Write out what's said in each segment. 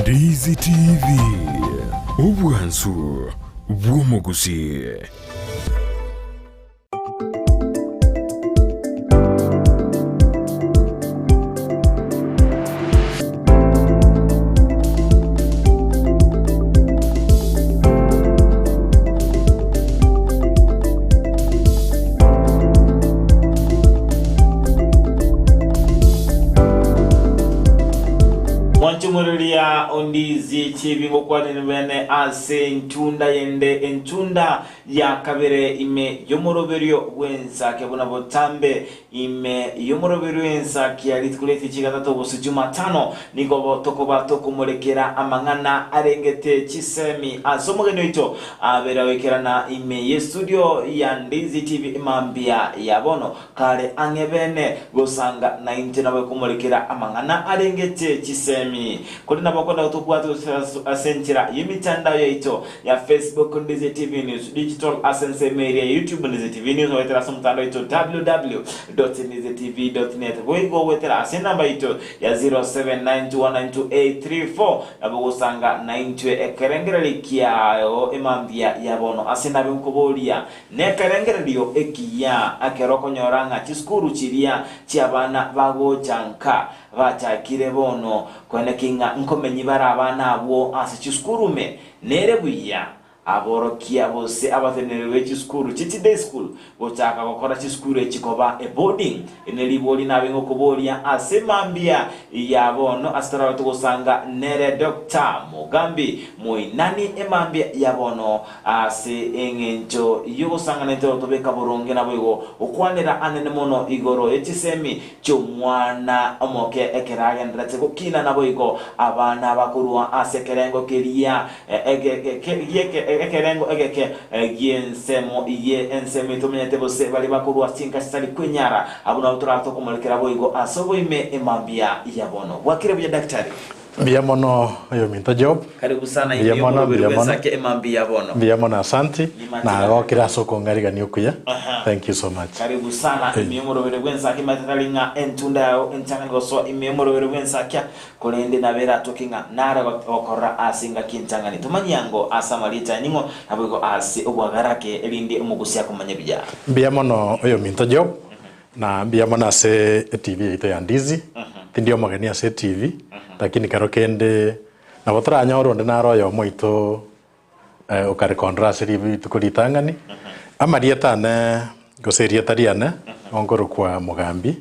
Ndizi TV obwansu bw'omugusi. Mwanchumurulia Ndizi TV ngokwani bene ase ntunda yende ntunda ya kabere ime yomoroberio wenza kebona botambe ime yomoroberio wenza kiali tukuleti chigatato bosu Jumatano nigo tokoba tokumulekera amangana arengete chisemi asomogeno ito abera wekerana ime ye studio ya Ndizi TV imambia yabono kale angebene gosanga 90 nawe kumulekera amangana arengete chisemi kuri nabakonda kutukwatu asentira yimitandao yaito ya Facebook Ndizi TV News, Digital Asense Media, YouTube Ndizi TV News, wetera sumtando ito www.ndizitv.net. Wego wetera asenamba ito ya 0792192834 nabugo sanga 90 ekerengere kiao emambia yabono asenabe nkobolia ne kerengereyo ekiya akeroko nyoranga chiskuru chiria chiabana bago janka bachakire bono kwene kinga nkomenyi bara abana abo asichiskurume nerebuya aborokia bose abatenerewe chiskuru chiti day school bochaka gukora chiskuru ekikoba e boarding eneliboli nabengo kubolia asemambia yabono astara tugosanga nere Dr. Mugambi Moinani emambia yabono ase engenjo yugosanga netero tobeka boronge nabwo okwanira anene mono igoro etisemi cyo mwana omoke ekeraga ndratse kokina nabo igo abana bakurwa asekerengo keria ekerengo egeke giensemo iye ensemo itomenyete bose bali bakurwa sinka sitali kwenyara abuna uturato kumulekera boigo asobo ime emambia yabono wakire bya daktari Biamono yo minto job. Karibu sana biamono birwezake emambia yabono. Biamono asante na wakira soko ngariga nyokuya. Thank you so much. Karibu sana imiyomoro birwezake matatalinga entunda yao entango so imiyomoro birwezake kolende nabera tokinga nara okora asinga kintangani tumanyango asamalita ningo nabwo asi obwagarake elindi umugusia kumanya bija. Biamono yo minto job na biamono ase TV ito ya Ndizi. Tindio magania ase TV. Lakini karokende na botra anyoro ndinaro yo moito okare kontrasi ribi tukuritangani amarieta ne goserieta riane ongoro kwa Mugambi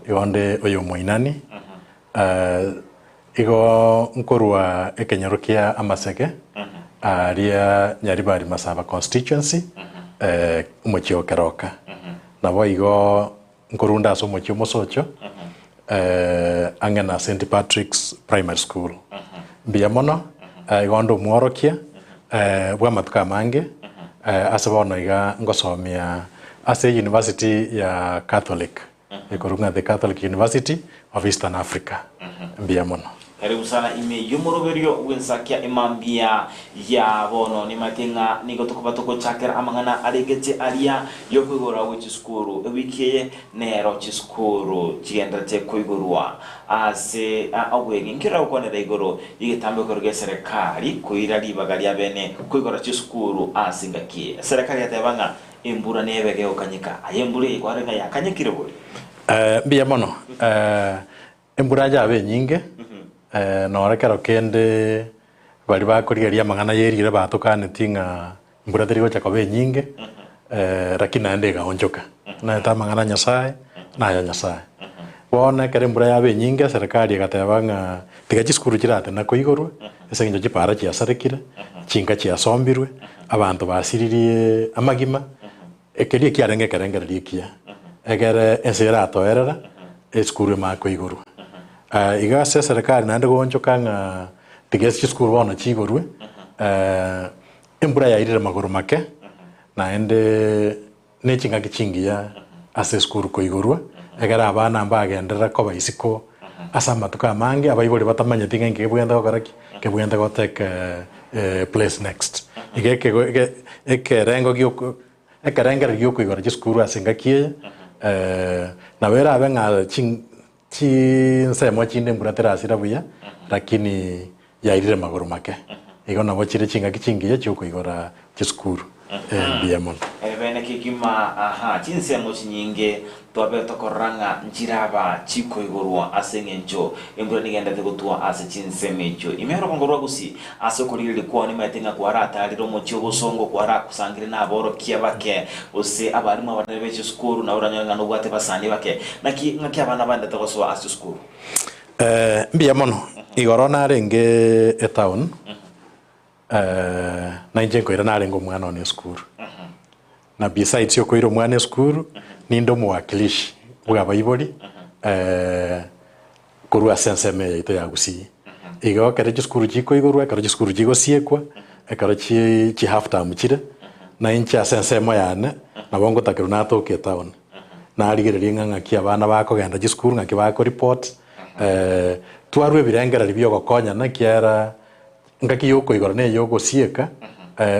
yonde oyo Moinani igo nkorwa ekenyarukia amaseke aria nyaribari masaba constituency umuchio keroka nabo igo nkorunda so umuchio mosocho angena St. Patrick's Primary School. Biamono igondo mworokia bwa matuka mange asabono iga ngosomia ase University ya Catholic. Ikorunga the Catholic University of Eastern Africa. Biamono. Karibu sana ime yomoroberio wensakia emambia yabono ni matenga nigo tokobatuko chakera amangana aregete aria yokwigora wichiskuru ewikiye nero chiskuru chigenda te koigorwa ase awege nkira ukonera igoro yigetambe korge serikali kuira libagalia bene koigora chiskuru asingakie serikali yatabanga embura nebege okanyika ayembure ikwarenga yakanyikire buri biamono embura jabe nyinge no rekero kende bali bakurigeria mangana yerire batukane tinga mbura terigo chakobe nyinge rakina ndega onjoka na ta mangana nyasaye na ya nyasaye wona kere mbura yabe nyinge serikali igatabanga tigachi skuru kirate na koigorwe esenjo chipara chia sarekire chinga chia sombirwe abantu basiririe amagima ekerie kiarenge kerengere kia egere eserato erera eskuru ma koigorwe igase serikali nande gonjoka nga tigesi skuru bona chigorwe embura yairira magoro make na ende nechinga kichingia ase skuru koigorwe egara abana mbagendera ko baisiko asama tukamange abayibole batamanya tinga nkebwenda gokaraki kebwenda goteka place next igeke ekerengo gyoko ekerengera gyoko igora skuru asinga kie na vera abenga ching chi nsemo chinde mbura terasira buya lakini yairire magoro make igo nabo chire chingaki chingiye chiokoigora chisukuru mbia mono bene kigima aha chinsemo chinyinge twabe tokoranga njiraba chikoigorwa aseng'encho embura nigendete gutwa ase chinsemecho imero kongorwa gusi asokorire kwa ni maitenga kwara atariro mochio gusongo kwara kusangire na aboro kiabake ose abarimu abana beche skuru na uranyanga no gwate basani bake ngaki abana bande togoswa ase skuru mbia mono igoro narenge e town na injengo narengo mwana one skuru na besides yokoiro mwana skuru nindo muwakilishi bwa baiboli kurwa senseme ito ya gusi igo kare skuru chiko igorwa kare skuru chigo siekwa kare chi half time chire na incha sensemo yana na bongo takiru na toke town na arigereria ng'ang'aki abana bakogenda skuru ng'aki bako report twarwe birengera ribyo gokonya na kiara ngaki yoko igora ne yoko sieka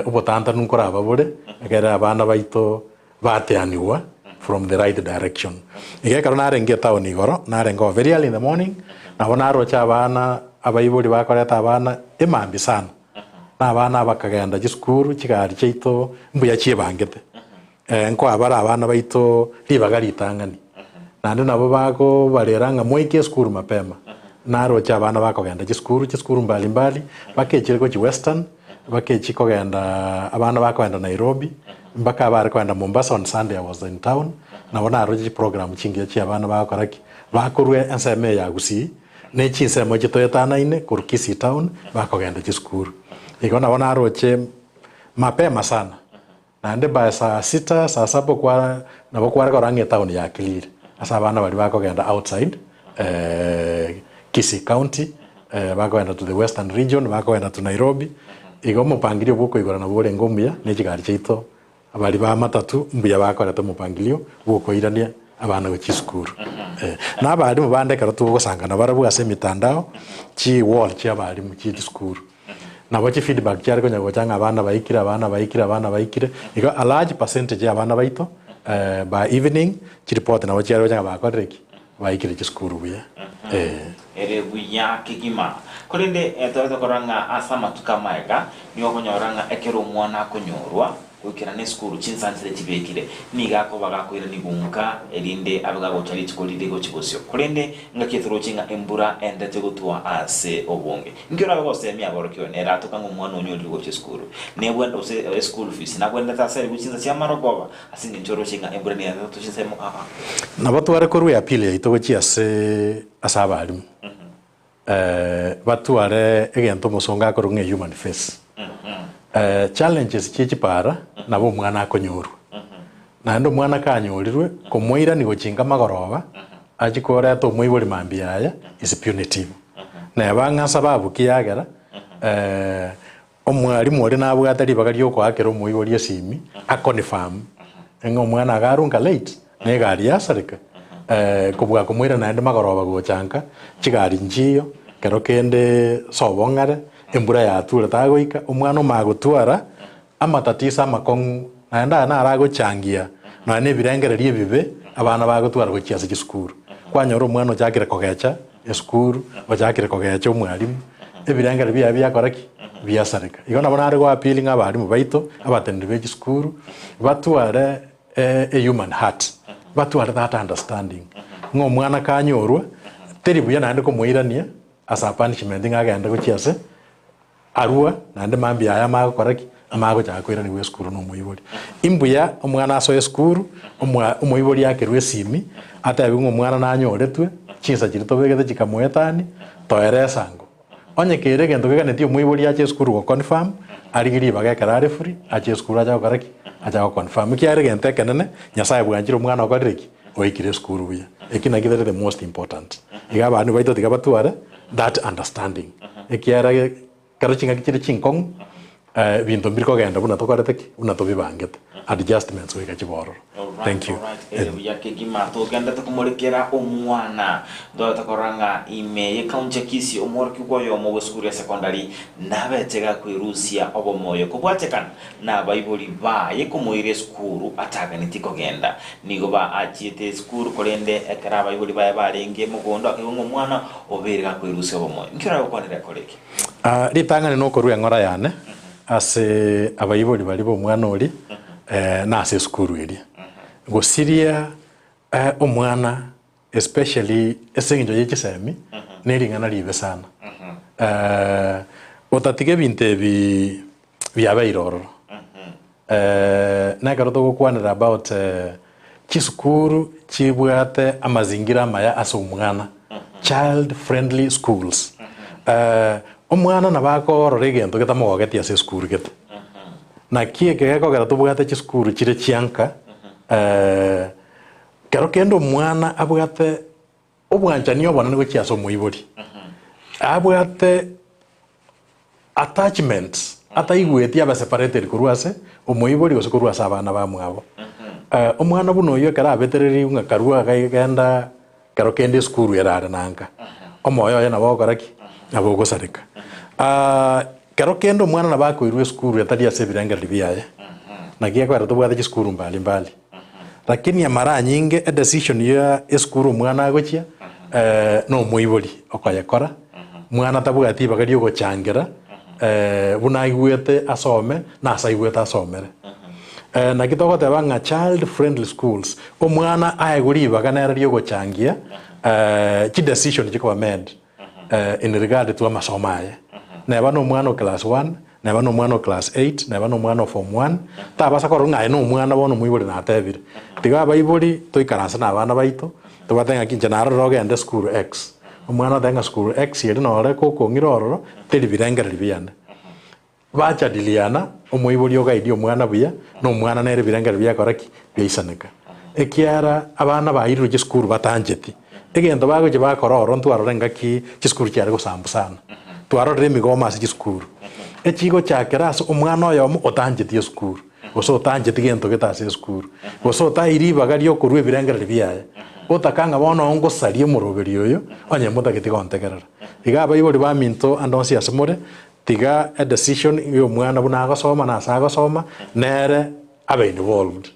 ubotanta nunkora babure egera abana baito bateaniwa from the right direction igeka narenge town igoro narenga very early in the morning nabona rocha abana abayiburi bakoreta abana emambi sana na abana bakagenda gisukuru kigari cyeito mbuya cyebangete nko abara abana baito libagari tangani nande nabo bako bareranga moike skuru mapema narocha abana bakogenda gisukuru mbali mbali bakekire ko western bakeki kogenda abana bakogenda Nairobi mbaka bari kwenda Mombasa on Sunday I was in town nabona aroji program chingiye chi abana bakoraki bakorwe enseme ya gusi ne chinsemo chitoyetana ine kurukisi town bakogenda gisukuru iko nabona aroche mapema sana nande ba saa 6 saa 7 kwa nabo kwara korange town ya Kilire asa abana bari bakogenda outside Kisii County bakoenda to the Western region bakoenda to Nairobi igo mupangilio buko igora na bore ngomya ne kigari cheito abali ba matatu mbuya bakora to mupangilio buko irania abana go chisukuru na abali mubande karatu gusangana barabu ase mitandao chi wall chi abali mu chi skuru na wachi feedback cyari ko nyago cyanga abana bayikire igo a large percentage y'abana baito by evening chi report na wachi cyari cyanga bakoreki bayikire chisukuru buya ere buya kigima kolinde etoto koranga asama tukamaega niyo konyoranga ekero mwana konyorwa kukira ne skuru chinsansire kibekire niga ko bagakwira nibunka erinde abaga gochali chikolide go chibosyo kolinde ngakethuro chinga embura endete gutwa ase obonge ngiro abagose mi aborokyo ne ratuka ngo mwana onyori go cheskuru ne bwenda ose school fees na bwenda tasere guchinza cia marogoba asinge njoro chinga embura ne to chinsemo na batu bare koru ya pili ito go chiase asabali batu are egento musonga korunge human face challenges chichipara nabo mwana akonyoru na ndo mwana kanyorirwe komoira ni gochinga magoroba achikora to moibori mambiaya is punitive na banga sababu kiyagera omwari muri nabo atari bagari yoko akero moibori asimi akonfirm ngo mwana agarunga late ne gari yasarika kubwa komoira na ndo magoroba gochanka chigari njiyo kero kende sobongare embura ya tura tagoika umwana magutwara amatatisa makong naenda na arago changia na ne birengererie bibe abana bagutwara go kiasi gisukuru kwanyoro umwana cyakire kogecha esukuru bacyakire kogecha umwarimu ebirengere bya byakoraki byasarika igo nabona ari go appealing abarimu baito abatendere be gisukuru batware a human heart batware that understanding ngo mwana kanyorwa teribuya nande ko muirania asa punishment ngagenda go kiasi arua nande mambi aya makoraki amago chakwira ni weskuru no muibori imbuya omwana aso eskuru umuibori yake rwesimi ata yabingo mwana nanyoretwe chinsa chirito begete chikamwetani toeresango onye kere gento gane tio muibori yake eskuru go confirm arigiri bagekara referee ache eskuru aja koraki aja confirm kiare gente kenene nyasaye bwanjiro mwana okoreki oikire eskuru buya ekina kidere the most important igaba anu baito tigabatuare that understanding ekiara karochinga kichire chinkong bintu mbiri kogenda buna tokoreteki buna tobibangete adjustments weka chibororo. Thank you. Yake gima to ganda to kumurikira omwana do takoranga ime ye kaunche kisi omorki goyo mo skuru secondary nabetega kwirusia obomoyo kubwatekan na baibuli ba ye kumuire skuru ataga nitiko genda nigo ba achite skuru kolende ekara baibuli ba barenge mugondo akibongo mwana oberega kwirusia obomoyo nkira yokonera koleki ritangane no korwa ngora yane ase abaibuli bali bo mwana ori na ase skuru eri gosiria omwana especially esenjo yekisemi neringana libe sana otatige binte byabairoro na karoto gukwanira about kisukuru chibwate amazingira maya ase omwana child friendly schools omwana nabakorora egento getamogogetia ase skuru gete na kieke gekogera tobwate chisukuru chire chianka kero kendo mwana abwate obwanchani obona nigo chiaso moibori abwate attachments ataigweti aba separated kurwase omoibori gose kurwasa abana bamwabo omwana buno yo kera abetereri unga karua gaigenda kero kende skuru erare nanka omoyo yana bokoraki abo gosarika kero kendo mwana nabakoirwe skuru etari ase birangari biaye na giye kwara tobwate skuru mbali mbali lakini ya mara nyingi a decision ya skuru mwana agochia no moibori okoyekora mwana tabugati bagari ogochangira buna igwete asome na asaigwete asomere na kitoko tebanga child friendly schools omwana aeguri bagana rio gochangia chi decision chiko made in regard to amasomaye na bano mwana class 1 na bano mwana class 8 na bano mwana form 1 tabasa koronga no mwana bono muibori na tebire tiga baibori toikaransa na bana baito tobatenga kinjanaro rogende school X omwana tenga school X yeri no re kokongiroro teri birengera libiyana bacha diliana omuibori ogaidi omwana buya no mwana nere birengera biya koraki byisaneka ekiara abana bairiro je school batanjeti egento bago je bakororo ntwarorenga ki school cyari gusambusana twarorere migoma ase school echigo chakeraso omwana oyo otanjeti school goso otanjeti gento getase school goso otairi bagario kurwe birengera biyaye otakanga bono ongosarie morogerio yo onye mutageti gontegerera iga baibori ba minto andonsi asemore tiga a decision yo mwana buna agosoma na asagosoma nere abe involved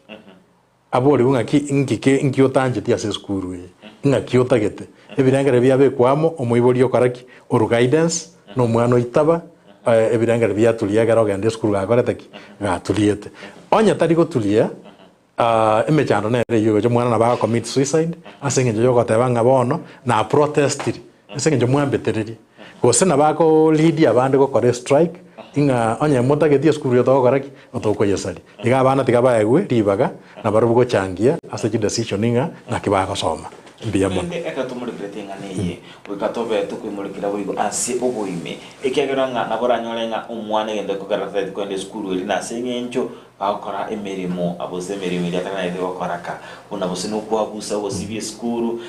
abori bunga ki inki otanjeti ase school we nga ki otagete ebirengera biyabe kwamo omoibori okaraki oru guidance no mwana itaba ebirengera byatulia garo gande skuru gakoreteki gatuliete onya tari gotulia emechando nere yo mwana na ba commit suicide asenge yo gotebanga bono na protest asenge mwambetereri gose na bako lead abande go kore strike inga onya mutageti skuru yo tokoraki otoko yesali iga abana tiga baegwe ribaga na barugo changia ase decision inga na kibako soma mbiyamo eka tumurikretinga neye wikatobe tukwimurikira wigo ase oboime ekiageranga nabora nyorenga omwana gende kogarata kwende skuru eri na sengencho bakora emerimo abose emerimo yatana ide bakoraka una bose no kwabusa bose bi skuru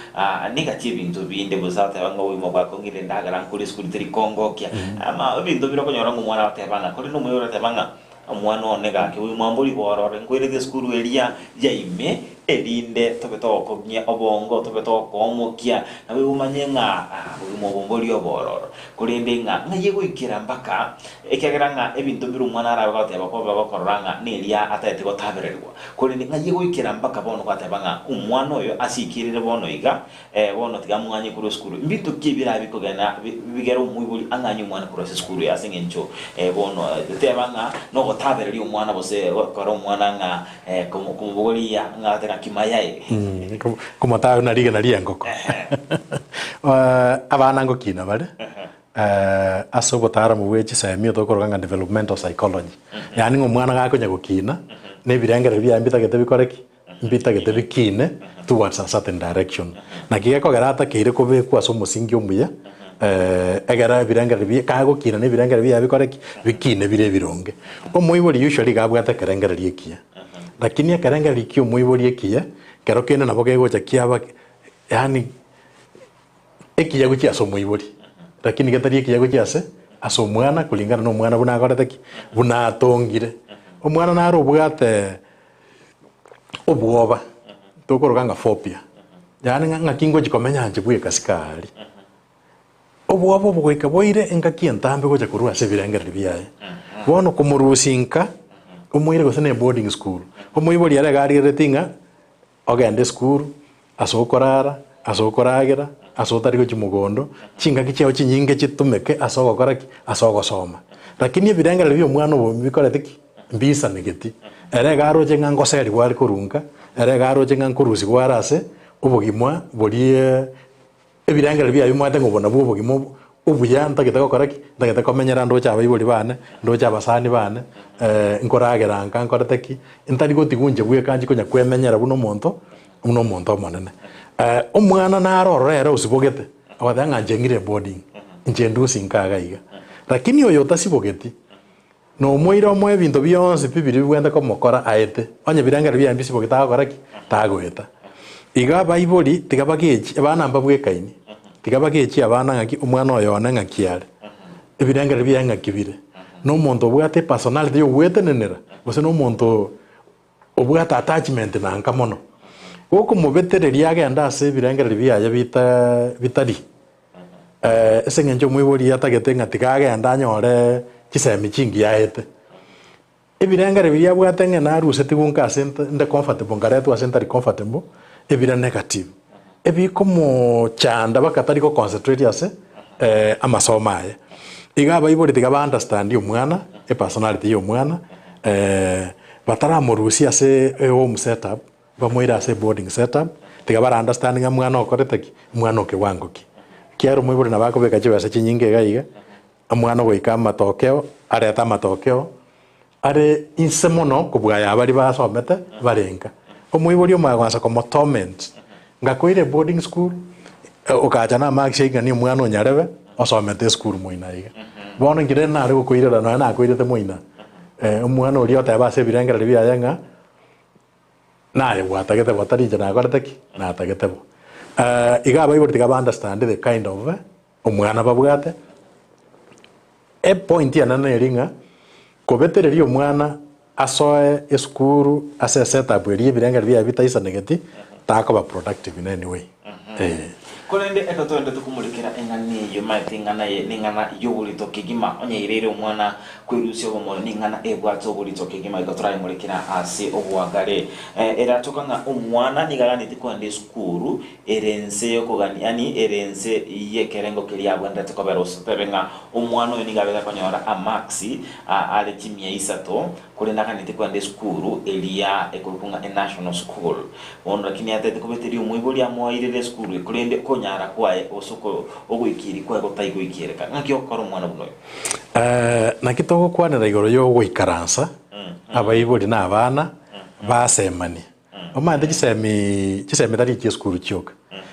niga chibintu binde bosate banga wimo bako ngire ndagara nkuri skuru teri Kongo kya ama bintu biro konyoranga omwana atebanga kuri no muyora tebanga omwana onega ke wimamburi borore nkwere skuru eria yaime erinde tobetokognya obongo tobetokomokia nawe umanyenga umubomboli obororo kurinde nga ngayegwikira mpaka ekegeranga ebintu biru mwana arabagote bakoba bakoranga neria atete gotabererwa kurinde ngayegwikira mpaka bono kwatebanga umwana oyo asikirire bono iga bono tigamwanye kuri skuru mbito kibira bikogena bigero umuyibuli anganyu mwana kuri skuru yasengencho bono tebanga no gotabereri umwana bose koro umwana nga kumuboli ya ngate kimayaye como ta una liga na liangoko abana ngokina bale asobotara mu wechi sami to koranga developmental psychology yani ngomwana gako nyagokina ne birengera byambita gete bikoreki mbita gete bikine towards a certain direction na kigeko garata kire ko be kwa so musingi omuya egara birengera bya kago kina ne birengera bya bikoreki bikine bire bironge omuibori usually gabwata karengera liekia lakini akaranga likio muibori ekia kero kene nabo gegocha kiaba yani ekia guchi aso muibori lakini gatari ekia guchi ase aso omwana kulingana n'omwana buna akorete ki buna atongire omwana naro obwate obwoba tokoroganga phobia yani ng'akingo gikomenya nje bwe kasikali obwoba obwoika boire engaki entambe gocha kurua ase birengere biyaye bono kumurusinka omoire gose ne boarding school omoibori ara gari retinga ogende school asokorara asokoragera asotari gochi mugondo chingaki chao chinyinge chitumeke asogokora ki asogosoma lakini ebirengere byo omwana obo bikorete ki mbisa negeti ere garo chenga ngoseri gwari kurunga ere garo chenga nkurusi gwarase obogimwa borie ebirengere bya bimwate ngobona bwo obogimwa ubuya ntagete gukora ki ntagete komenyera ndo cyaba ibori bane ndo cyaba sani bane nkoragera nkorete ki ntari gotigunje bwe kanji konya kwemenyera buno monto omonene omwana narorera usibogete abathanga njengire boarding njendu sinkaga iga lakini oyo tasibogeti no moira omwe bintu byonse bibiri bwenda komokora aete onye birengere bya mbisi bogeta akora ki tagweta iga baiboli tigabagechi abana mbabwekaini tigabagechi abana ngaki omwana oyo ona ngakiare ebirengere bya ngakibire no muntu obwate personality yo wetenenera bose no muntu obwate attachment na nkamono oko mubetereria agenda ase ebirengere byaye bitari ese ngenjo mwibori atagete ngatiga agenda anyore kisemi chingi yaete ebirengere bya bwate ngena aruse tigunka center nde comfortable ngaretu center comfortable ebira negative ebikomo chanda bakatari ko concentrate ase amasomaye igaba ibori tigaba understand omwana personality yo omwana batara morusi ase home setup bamoira ase boarding setup tigaba understanding omwana okorete ki omwana okiwango ki kiaro mwibori na bako beka chiba ase chinyinge gaiga omwana goika matokeo areta matokeo are insemono kubwaya abari basomete barenga omwibori omwagwansa como torment ngakoire boarding school okacha na mark shake ni omwana onyarebe osomete school moinaiga bono ngire na ari gokoirera na akoirete moina omwana ori oteba ase birengere bya nga naye watagete batarije na akorete ki na atagete bo igaba ibori tigaba understand the kind of omwana babwate e point ya nana eringa kobetereria omwana asoe esukuru ase setup eri ebirengere bya bitaisa negeti takoba productive in any way kolende etotonde tukumulikira engani yo matingana ye ningana yobulito kigima onyeirere omwana kwirusi obomo ningana ebwato obulito kigima ikotora imulikira ase obwagare era tokanga omwana nigagani tikwande skuru erense yokogani yani erense yekerengo kiriabwa ndate koberos perenga omwana oyo nigabega konyora amaxi ale kimia isato kulenda kandi tikwande skuru elia ekulukunga national school ono lakini atete kubeteri omwiboli amoirere skuru kulende nyara kwae osoko ogwikiri kwa gotaigo ikireka ngakyo koro mwana buno nakitogo kwanera igoro yo gwikaransa abaibori na abana basemani omande kisemi tari ki school chioka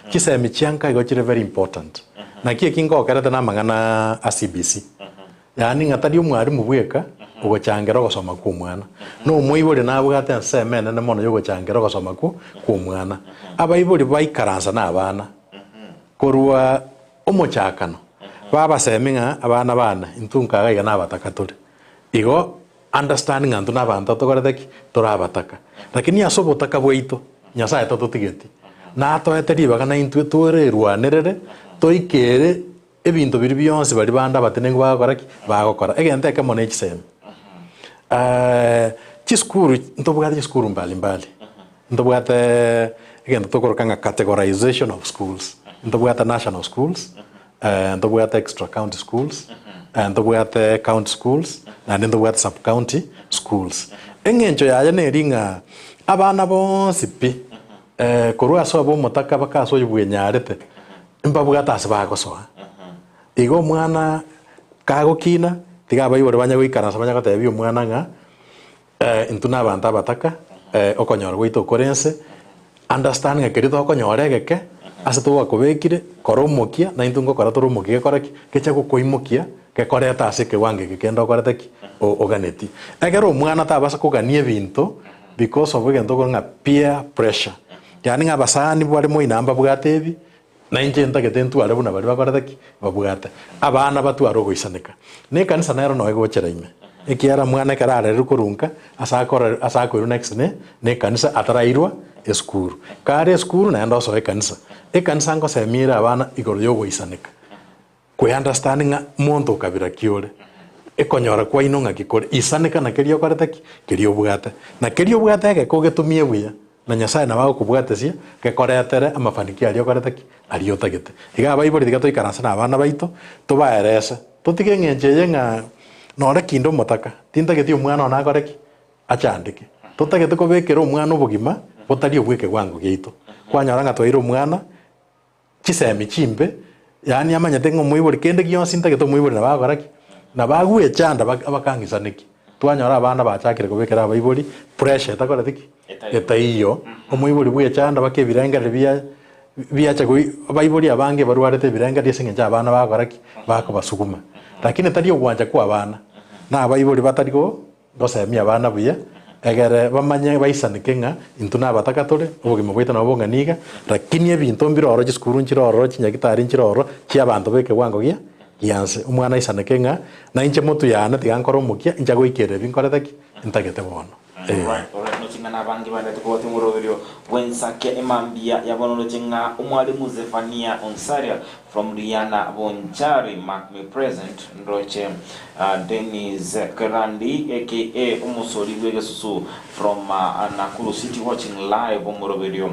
kisemi chianka igo chire very important nakie kingo karata na mangana ACBC yani ngatari umwarimu bweka ugochangera gosoma ku mwana no muibori nabwate nsemene ne mono yo gochangera gosoma ku mwana abaibori baikaransa na abana korwa omochakano baba seminga abana bana intunka gaiga nabatakatore igo understanding antu nabantu tokorete torabataka lakini asobotaka bwaito nyasaye tototigeti na toeteri baga na intu twererwanerere toikere ebintu biri byonse bari banda batenengo bagora bagokora egente ke mone chiseme chiskuru ntobwate chiskuru mbali ntobwate egente tokorokanga categorization of schools ntobwate national schools ntobwate extra county schools ntobwate county schools na ntobwate sub county schools engencho yaje neringa abana bonse pi korwa so abo mutaka bakaso yubwenyarete mbabwate asibagosoa igo mwana kagokina tiga bayibore banya gwikana sabanya gatebi omwana nga intuna banta bataka okonyora gwito korense understanding akerito okonyora geke ase to wakobekire koromokia na intungo kora toromokia koraki kecha koimokia ke koreta ase ke wange kenda koreta ki oganeti egero omwana tabasa kogania bintu because of egento nga peer pressure yani nga basani bwari moinamba bwatebi na inche ntagete ntware buna bari bakorete ki babwate abana batwara goisanika ne kanisa nero no egochera ime ekiara mwana karare rukurunka asakora next ne kanisa atarairwa eskuru kare eskuru na ndo so ekanisa ngo semira abana igoro yo goisanika kwe understanding monto kabira kiore ekonyora kwa inonga gikore isanika na kerio korete kerio bugate na kerio bugate ke kogetumie buya na nyasaye na bago kubwatesia ke koretere amafanikio ario korete ario tagete iga baibuli tigato ikaransa na abana baito tubaeresa tutige ngenje nga nore kindo motaka tintageti omwana ona koreki achandike tutagete kobekera omwana obugima botari obweke gwangu geito kwanyora nga twaira omwana chisemi chimbe yani amanyete ngo muibuli kende gionsi ntagete muibuli na bagoraki na bagwe chanda abakangisaniki twanyora abana bachakire kubekera abaibuli pressure takoratiki etaiyo omuibuli bwe chanda bakebirengere biacha abaibuli abange barwarete birengere singe abana bagoraki bakobasuguma lakini tari ogwanja kwa abana na abaibuli batari go gosemia abana buya egere bamanye baisanike nga intuna batakatore obugimo bwita na bonganiga lakini ebintu mbiroro gisukuru nchiroro chinyagitari nchiroro chi abantu beke wango gya yanse umwana isanike nga na inche motu yana tigankoro mukia incha goikere binkoretaki intagete bono right no chingana bangi banda tukote muroverio wensake emambia yabono chinga umwalimu Zefania Onsaria from Rihanna Bonchari mark me present ndoche Dennis Karandi aka umusori wegesusu from Nakuru City watching live muroverio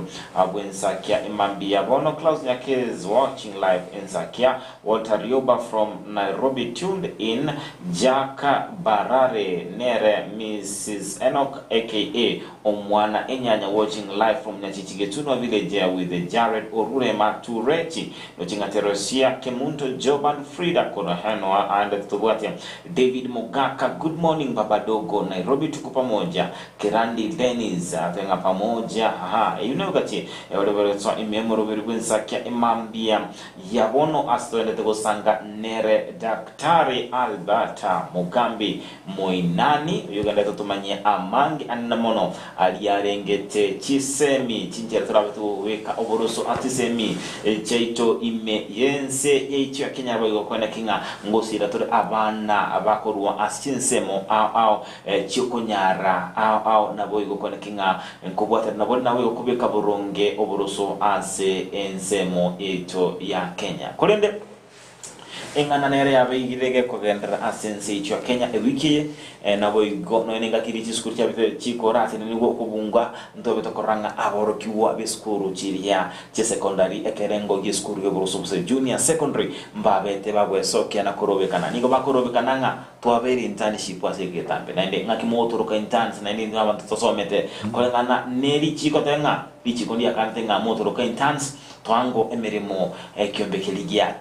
wensake emambia bono Klaus Nyake is watching live in Zakia Walter Rioba from Nairobi tuned in Jaka Barare nere Mrs. Enoch aka Omwana Enyanya watching live from Nyachichigetuno village with Jared Orure Maturechi watching Teresia Kemunto Joban Frida Konohano and Tubuatia David Mogaka good morning Babadogo Nairobi tuko pamoja Kerandi Dennis atenga pamoja kati whatever so imemoro wensakia imambia yabono astoende tegosanga nere Daktari Alberta Mugambi Moinani Uganda tutumanye amangi anamono aliarengete chisemi chinjera turabatu weka oboroso atisemi cheito ime yense echo ya Kenya bago kwana kinga ngosira tore abana abakorwa asinsemo au chikonyara au naboigo kwana kinga nkobwata nabo nawe okubeka boronge oboroso ase ensemo echo ya Kenya kolende engana nere yabeigirege kogendera asense icho Kenya ewiki nabo igo no nenga kirichi skuru chabite chikora ati nigo kubunga ntobe tokoranga aborokiwa beskuru chiria che secondary ekerengo giskuru yoborosubse junior secondary mbabete babwe sokia na korobekana nigo bakorobekana nga twaberi internship asegetambe nende ngakimotoroka internship nende abantu tosomete kolengana neri chiko tenga bichiko ndia kantenga motoroka internship twango emerimo kyombekeligia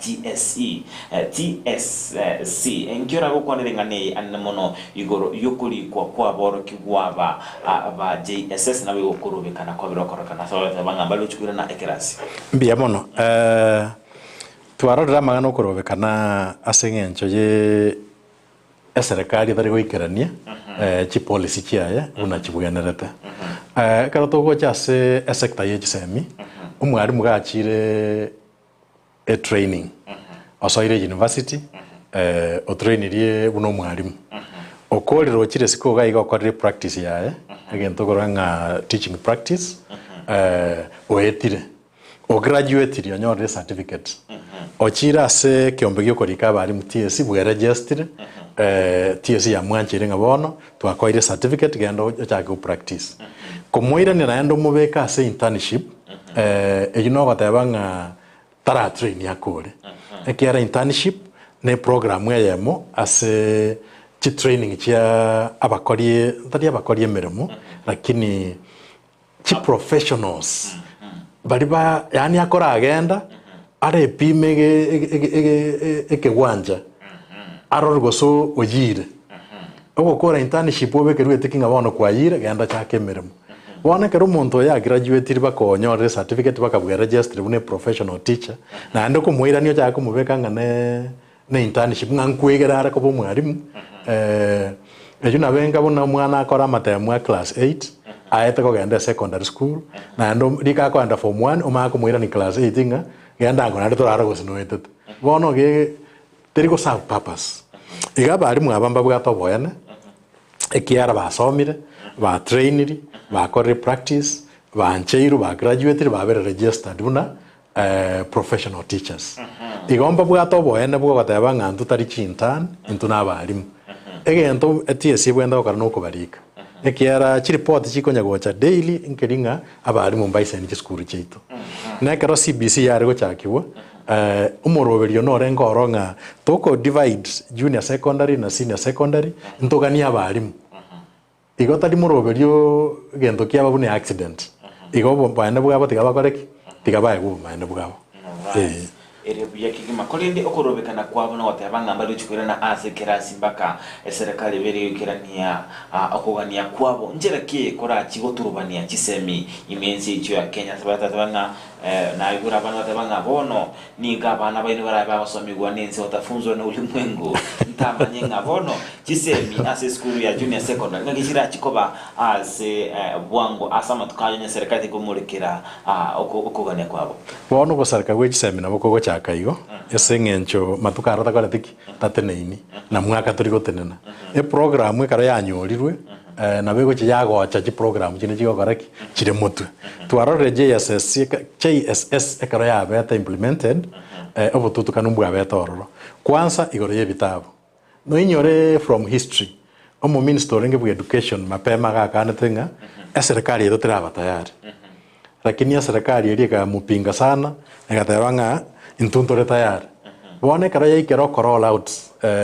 TSC enkyora gukwanirengane annamono igoro yukuri kwa boro kigwaba aba JSS nawe gokurubikana kwa birokorokana so bangamba luchukira na ekerasi mbia mono twarora magano kurubikana asengencho ye eserikali bari goikerania chi policy chiaya una chibuyanerete karato gocha se sector ye chisemi umwarimu gachire a training osoire university o trainirie buno mwarimu okorero chire siko gaiga okorere practice yae agento goranga teaching practice oetire o graduate ri onyorere certificate ochira se kiombegio korika bari mutiesi bwe register TSC ya mwanchire ngabono twakoire certificate gendo ochake practice komoira ni naendo mubeka ase internship ejino batabanga tara train yakore ekiara internship ne program yemo ase chi training chia abakorie meremo lakini chi professionals baliba yani akora agenda are pimege ekewanja arorgoso ojire ogokora internship obekerwe tekinga bono kwayire genda chake meremo wana kero muntu ya graduate bakonyorere certificate bakabwa register bune professional teacher na ndo kumwiranio cha kumubeka ngane ne internship ngankwegera ara ko mwarimu ejuna benga bona mwana akora matemu class 8 aete ko genda secondary school na ndo lika ko anda form 1 umako mwira ni class 8 nga genda ngo nari turara gusinoete bono ge teri go serve purpose iga bari mwabamba bwato boyane ekiara basomire ba trainiri ba kore practice ba ncheiru ba graduate ba bere registered buna professional teachers igomba bwato boyane bwo bataba ngantu tari chintan into nabarimu egento etiesi bwenda okara no kubarika ekiara chiripoti chikonya gocha daily inkeringa abarimu mbaise ni school cheito na karo CBC yari gochakibwa umoroberio no rengo oronga toko divide junior secondary na senior secondary ntogania abarimu igota di moroberio gento kia babune accident igo bana bwabo tigabakoreki tigabaye bu bana bwabo erebuya kigima kolinde okorobekana kwabo no watabanga mbali chukwirana ase kerasi mbaka serikali bere yukirania okogania kwabo njera kie kora chigoturubania chisemi imensi icho ya Kenya sabata tabanga na igura bana tabanga bono ni gabana baine bara babasomigwa nense watafunzwa na ulimwengu ntamanyenga bono chisemi ase school ya junior secondary ngishira chikoba ase bwango asama tukanya serikali kumulekera okogania kwabo bono go serikali we chisemi na boko kaigo esengencho matukara takora tiki tateneini na mwaka turi gotenena program ekaro yanyorirwe na bego chiyagocha chi program chine chigokoraki chire mutwe twarore JSS ekaro ya beta implemented obututu kanumbwa beta ororo kwanza igoro yebitabo no inyore from history omo minister of education mapema gakanetenga serikali yetu tiraba tayari lakini serikali ilika mupinga sana ngatebanga intuntore tayari bone kara yikero roll out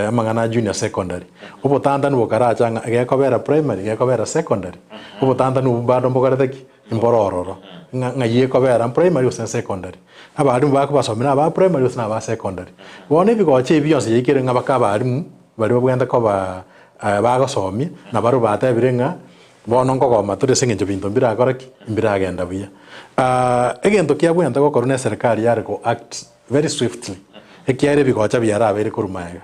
amangana junior secondary ubotanda nubo karachanga gekobera primary gekobera secondary ubotanda nubo bado mbogareteki imborororo ngaye kobera primary usen secondary abarimu bako basomera aba primary usen aba secondary bone bigoche byose yikire ngabaka abarimu bari bwenda ko bagosomye na baru batebirenga bono ngogoma turi sengenjo bintu mbirakoreki mbiragenda buya egento kia bwenda ko korone serikali yare ko act very swiftly ekiare bigocha biara bere kurumaega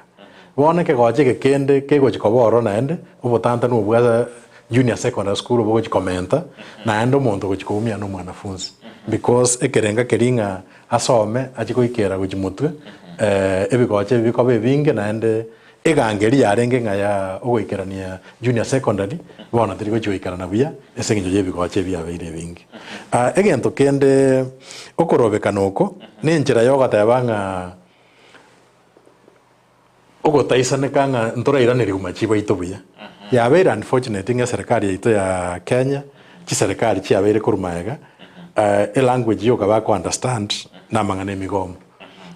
bone ke goche ke kende ke gochi koboro naende ubotanta no bwa junior secondary school bo gochi commenta naende omonto gochi kumia no mwanafunzi because ekerenga keringa asome achiko ikera gochi mutwe ebigoche bikobe binge naende egangeri yarenge ngaya ogoikerania junior secondary bona tiri gochi oikarana buya esengenjo yebigoche biabeire binge egento kende okorobekana oko nenjira yogatabanga ogotaisane kanga ntorairane riumachi baito buya yabeira unfortunate nga serikali yaito ya Kenya chi serikali chi yabeire kurumaega language yoga ba understand na mangane migomo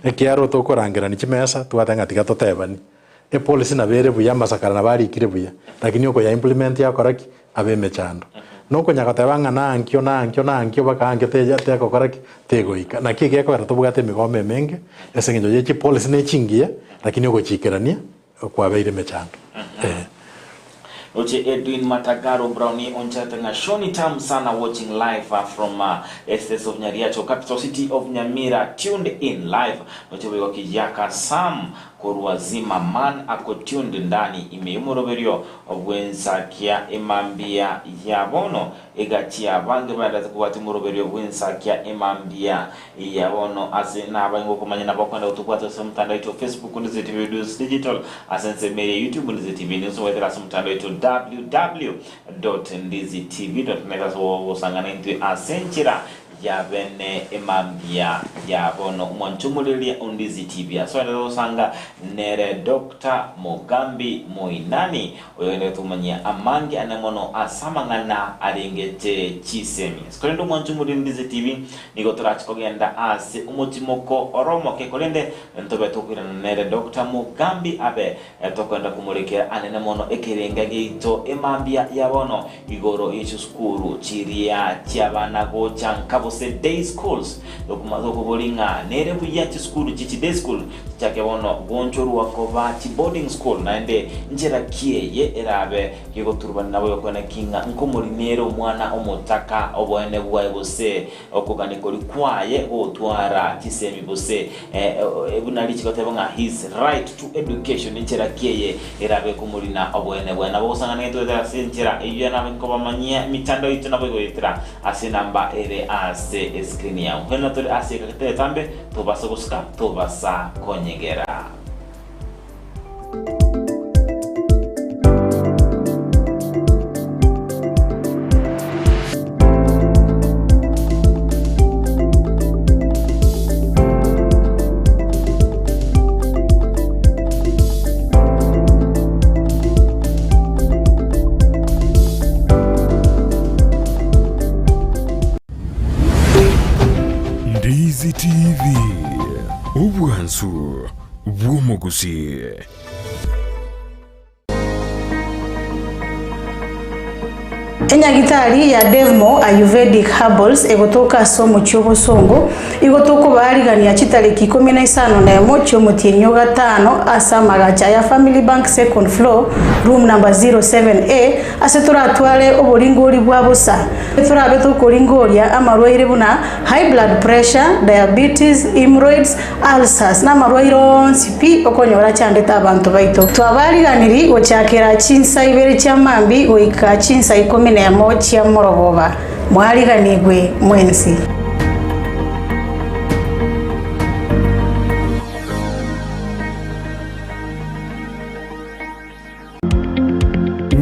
ekiaro to korangira ni chimesa twatanga tigato tebani policy na bere buya masakara na bari ikire buya lakini oko ya implement ya koraki abe mechando noko nyakatabanga nankyo bakange teja teko koraki tegoika na kike ko rato bugate migome menge esengenjo yechi policy ne chingia lakini oko chikerania kwa beire mechando Oche Edwin Matagaro Brownie Onchatanga Shoni Tam Sana watching live from SS of Nyariacho, capital city of Nyamira, tuned in live. Oche wegoki yaka Sam Koruazima man ako tuned ndani imeyumoroberio obwensa kia emambia yabono egachia bange bada kuwati moroberio obwensa kia emambia yabono asina bango kumanya na bakwenda utukwata somtanda ito Facebook ndize TV News Digital asense media YouTube ndize TV News wetera somtanda ito www.ndizitv.net so sangana into asenchira yabene emambia yabono mwanchumulilia Ndizi TV so ndo sanga nere Dr. Mugambi Moinani oyende tumanya amangi anemono asamangana aringete chisemi skolendo mwanchumuli Ndizi TV niko turachikogenda ase umutimoko oromo kekolende ntobe tukira nere Dr. Mugambi abe tokwenda kumulekera anemono ekerenga geito emambia yabono igoro ichu skuru chiria chiabana go chankabo day schools dokumazo kubolinga nere buya chi school chichi day school chake bono gonchoru wakoba chi boarding school naende njera kieye erabe yego turban nabo yokona kinga nkomurinero mwana omotaka obone bwaye bose okugani koli kwaye otwara kisemi bose ebunali chikotebo nga his right to education njera kieye erabe kumurina obone bwana nabo sangana ngeto da senjera iyo na nkoba manya mitando itu nabo yitira ase namba ere ase screen ya hena to ase kakete tambe to basogoska to basa konyegera. Ndizi TV Obwansu bw'omugusi. Enyagitari ya Devmo Ayurvedic Herbals egotoka somo cy'obusongo igotoko barigania kitariki 15 na emocho mutinyo gatano asa magacha ya Family Bank second floor room number 07A asetura atwale oboringori bwa busa turabe tukoringoria amarwaire buna high blood pressure, diabetes, hemorrhoids, ulcers na marwaire onsipi okonyora cyandeta abantu baito twabariganiri gochakera chinsa ibere cyamambi goika chinsa 11 ya morogoba mwariganigwe mwensi.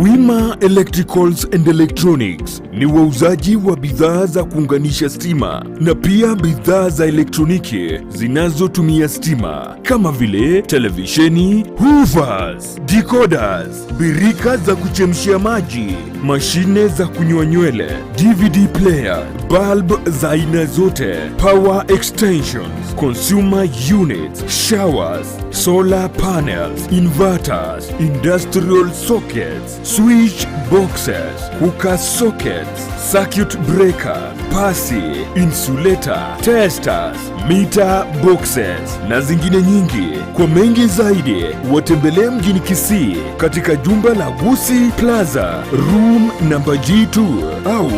Wima Electricals and Electronics ni wauzaji wa bidhaa za kuunganisha stima na pia bidhaa za elektroniki zinazotumia stima kama vile televisheni, hoovers, decoders, birika za kuchemshia maji, mashine za kunyoa nywele, DVD player, bulb za aina zote, power extensions, consumer units, showers, solar panels, inverters, industrial sockets, switch boxes, cooker sockets, circuit breaker, pasi, insulator, testers, meter boxes na zingine nyingi. Kwa mengi zaidi watembelee mjini Kisii katika jumba la Gusii Plaza room namba G2 au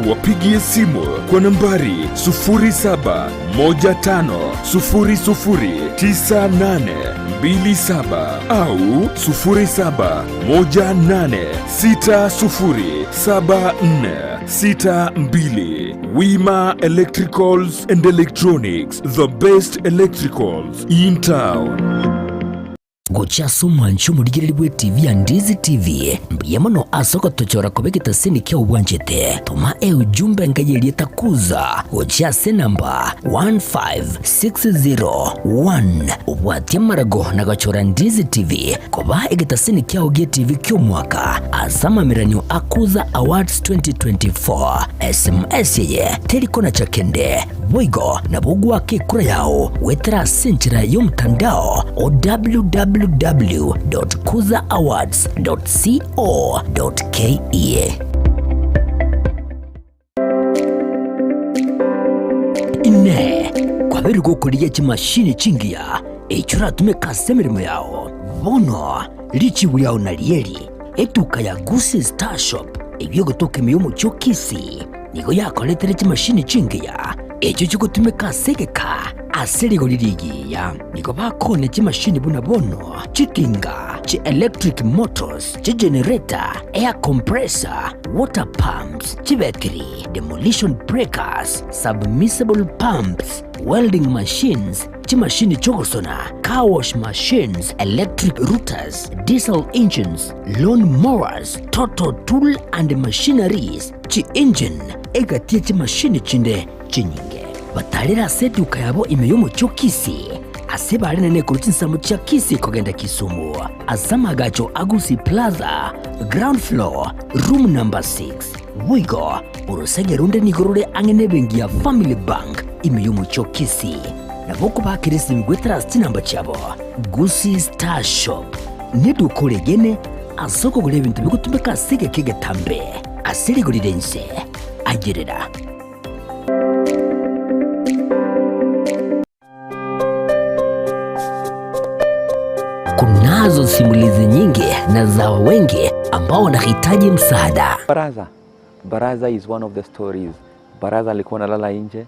wapigie simu kwa nambari 0715009827 au 0718607462. Wima Electricals and Electronics, the best electricals in town. Gochaso mwancho muligiriri bwe TV ya Ndizi TV mbiyamano asoko tochora kobekita sini kia uwanjete tuma ujumbe ngayeli takuza gochase namba 15601 ubwati marago na gachora Ndizi TV koba egita sini kia ugie TV kio mwaka asama miranyo akuza awards 2024 SMS ye telikona chakende Boigo na bugwa kikura yao wetera senchira yomtandao o www.kuzaawards.co.ke. Ine kwa beri gukuriye chimashini chingia echura tumeka semirimo yao bono lichi buyao na lieli etuka ya Gusii Star Shop ibyo gotoka miyomo chokisi nigo yakoletere chimashini chingia echo chiko tumeka segeka asirigo lirigiya niko bakone chimashini buna bono chikinga chi electric motors chi generator air compressor water pumps chi battery demolition breakers submersible pumps welding machines chi machine chogosona car wash machines electric routers diesel engines lawn mowers total tool and machineries chi engine egatie chi machine chinde chinyinge batalira seti ukayabo imeyomo chokisi aseba nene kurutinsa mucha kisi kogenda Kisumu azama gacho Gusii Plaza ground floor room number 6 Wigo urusenge runde nigorore angene bengi ya Family Bank imeyomo chokisi na boko bakirisi migwetara namba chabo Gusii Star Shop nidukore gene asoko gure bintu bigutumeka sige kige tambe asiri gurirense agerera. Tunazo simulizi nyingi na za wengi ambao wanahitaji msaada. Baraza is one of the stories. Baraza alikuwa analala nje.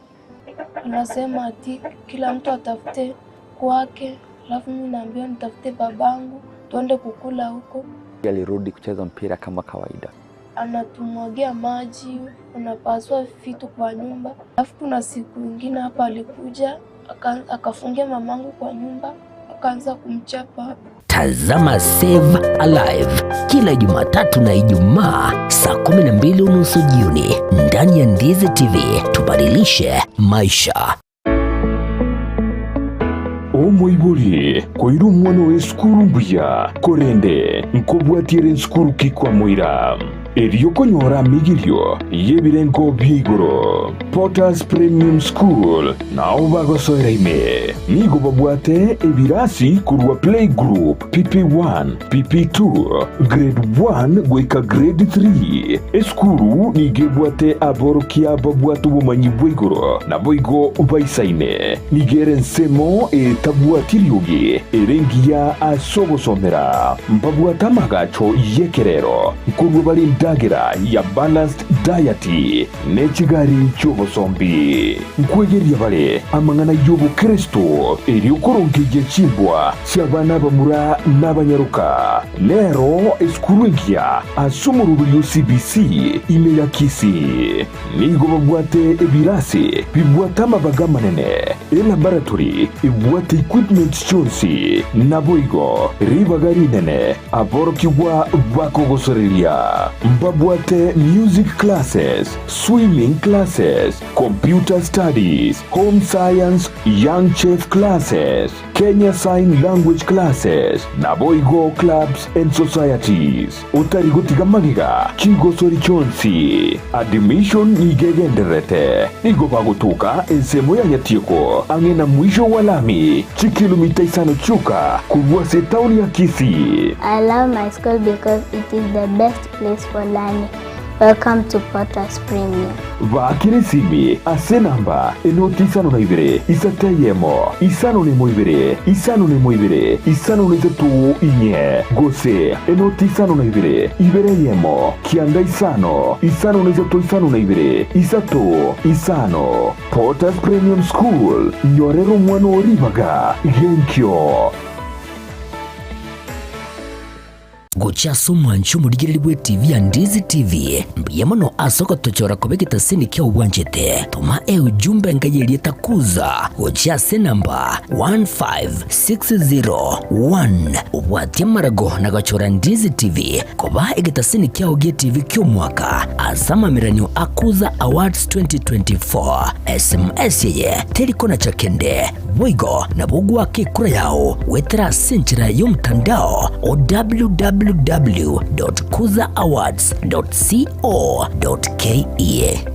Anasema ati kila mtu atafute kwake, alafu mimi naambia nitafute babangu tuende kukula huko. Alirudi kucheza mpira kama kawaida. Anatumwagia maji, anapasua vitu kwa nyumba. Alafu kuna siku nyingine hapa alikuja akafungia mamangu kwa nyumba, akaanza kumchapa. Tazama Save Alive kila Jumatatu na Ijumaa saa 12:30 jioni ndani ya Ndizi TV. Tubadilishe maisha. Omwiburi koiru mwana we skuru mbuya korende nkobwatire skuru kikwa mwira eriyo konyora migirio yebirengo bigoro Potters Premium School nao bagosoera ime nigo babwate ebirasi kurwa playgroup PP1 PP2 grade 1 gweka grade 3 eskuru nigebwate aborokia babwatu bumanyi bwigoro na boigo ubaisaine nigere nsemo tabwatirioge erengia asogosomera mbabwata magacho yekerero kurwa bali ndagera ya balanced diet nechigari cyobosombi nkwegeria bale amangana yobo Kristo eriyo korongeje chimbwa cyabana bamura n'abanyaruka lero eskurugia asumurubyo CBC ime ya kisi nigo babwate ebirasi bibwata mabaga manene laboratory ibwate equipment chonsi naboigo ribagari nene aborokiwa bakogosoreria mbabwate music classes, swimming classes, computer studies, home science, young chef classes, Kenya Sign Language classes, naboigo clubs and societies. Utarigotiga magiga, chigosori chonsi. Admission nigegenderete. Nigo bagotuka ensemo ya nyatioko. Angena mwisho walami. Chikilomita isano chuka. Kubuase tauni ya Kisii. I love my school because it is the best place for learning. Welcome to Potters Premium. Vakire simi asenamba enoti isano na ibere isatayemo isano ne moibere isano ne moibere isano ne zetu inye gose enoti isano na ibere yemo kianda isano ne zetu isano na ibere isato isano. Potters Premium School nyorero mwana ribaga genkyo Gochaso mwancho murigiriri bwe TV ya Ndizi TV mbiyamano asoko tochora kobegita sini kia uwanjete toma ujumbe ngayelie takuza gochase namba 15601 uwatia marago na gachora Ndizi TV koba egita sini kia ugie TV kio mwaka asama miranyo akuza awards 2024 SMS yeye teliko na chakende Boigo na bugu wake kura yao wetera senchira yomtandao o www.kuzaawards.co.ke.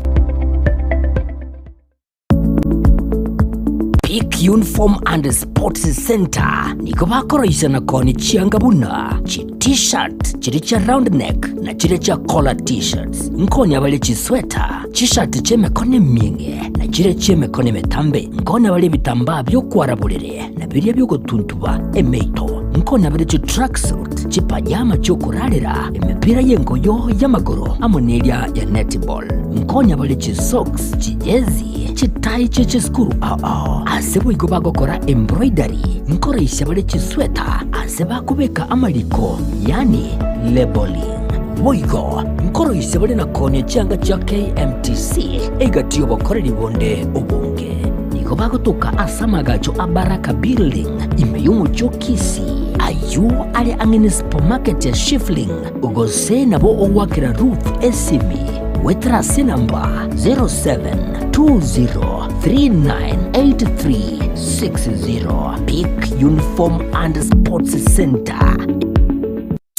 Peak Uniform and Sports Center niko bakoroisha na koni chiangabuna chi t-shirt chiri cha round neck na chiri cha collar t-shirts nkoni abale chi sweater t-shirt cheme kone minge na chiri cheme kone metambe nkoni abale bitamba byo kwarabulire na biria byo gotuntuba emeito nkoni abale chi tracksuit chi pajama cyo kurarira emipira yengoyo y'amaguru amonelia ya netball nkoni abale chi socks chi jezi chitai cheche skuru asebo iko bagokora embroidery nkoresha bale chisweta aseba kubeka amaliko yani labeling boigo nkoroisha bale na konye changa cha KMTC egatiyo bakorera bonde ubunge niko bagotoka asamagacho abaraka building imeyumu chokisi ayu ali angene supermarket ya Shifling ugose nabo owakira Ruth SCB wetrasi namba 0720398360 Peak Uniform and Sports Center.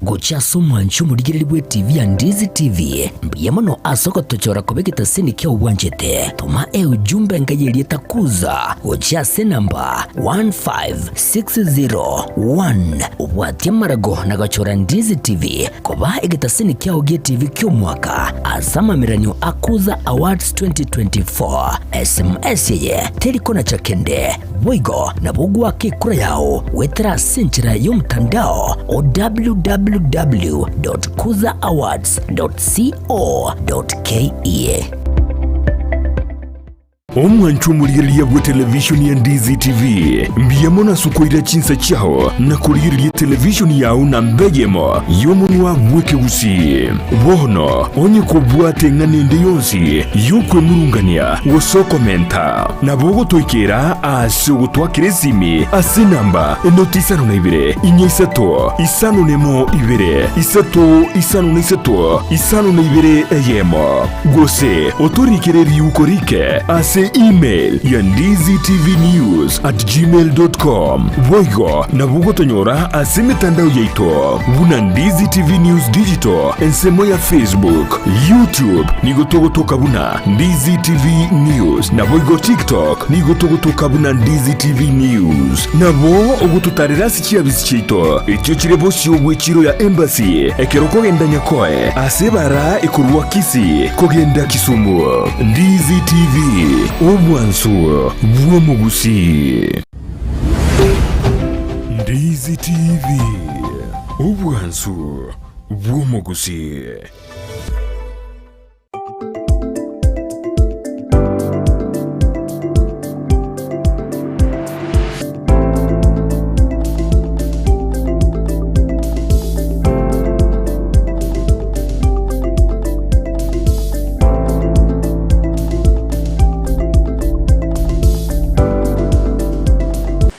Gochaso mwancho murigiriri bwe TV ya Ndizi TV mbiyamano asoko tochora kobegita sini kia uwanjete toma ujumbe ngayelie takuza gochase namba 15601 uwatia marago na gachora Ndizi TV koba egita sini kia ugie TV kio mwaka asama miranyo akuza awards 2024 SMS yeye teliko na chakende Boigo na bugwake kura yao wetera senchira yomtandao o www.kuzaawards.co.ke. omwanchumuliriria bwa televishoni ya Ndizi TV mbiyamona sukoira chinsa chao na kuliriria televishoni yao na mbejemo yomonwa mweke usi bono onye kubwate nganende yonsi yukwe murungania wosokomenta na bogo toikera ase gutwakire simi ase namba enoti 52 inyesato isano nemo ibere isato isano nesato isano neibere eyemo gose otorikere yukorike ase email ya ndiztvnews@gmail.com. Boigo na bugo tonyora ase mitandao yaito buna Ndizi TV News Digital ensemo ya Facebook, YouTube nigotogotoka buna Ndizi TV News na boigo TikTok nigotogotoka buna Ndizi TV News na bo ogututarira sikia bisichito ekyo kirebo syo bwechiro ya embassy ekeroko gendanya koe ase bara ekurwa kisi kogenda Kisumu. Ndizi TV obwansu bwomugusi. Ndizi TV obwansu bwomugusi.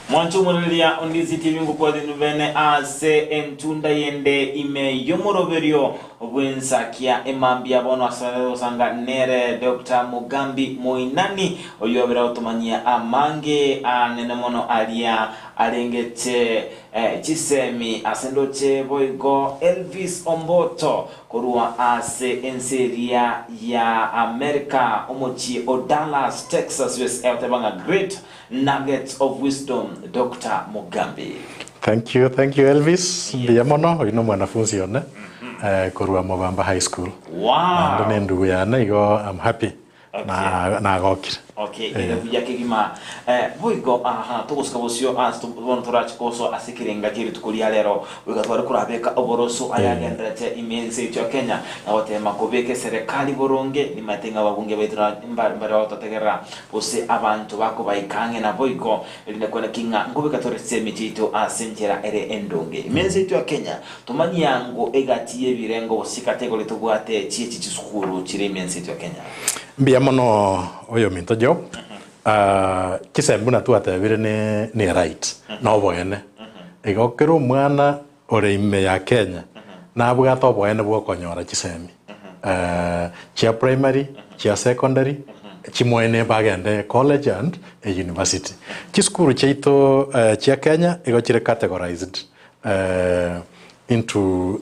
Mwanchumuriria Ndizi TV ngupodi nuvene ase entunda yende ime yomoroverio obwensakia emambia bono asarero sanga nere Dr. Mugambi Moinani oyobera otomanyia amange anenemono alia alengete chisemi asendoche boigo Elvis Omboto korua ase enseria ya America omochi o Dallas Texas USA otebanga Great Nuggets of Wisdom Dr. Mugambi. Thank you Elvis. Biamono ino mwanafunzi yone korua Mobamba High School. Wow. Ndo ndugu yana igo I'm happy. Okay. Na gokira. Okay, ega kigima boigo tuguska bosio bono turachi koso asikirenga kiri tukulia lero wiga twari kurabeka oboroso ayagendete imense cyo Kenya na watema kubeke serikali boronge ni matenga babunge betra mbare watotegera bose abantu bako baikange na boigo line kona kinga ngubeka toretse mitito asenjera ere endonge imense cyo Kenya tumanyango egatiye birengo bosikatego litubwate chichi chisukuru chire imense cyo Kenya. Biamono oyo minto job kisembuna tu atebire ni right no boyene igokero mwana ore ime ya Kenya na bwata boyene bwo konyora kisemi chia primary chia secondary chimoene bagende college and university chiskuru cheito chia Kenya igochire categorized into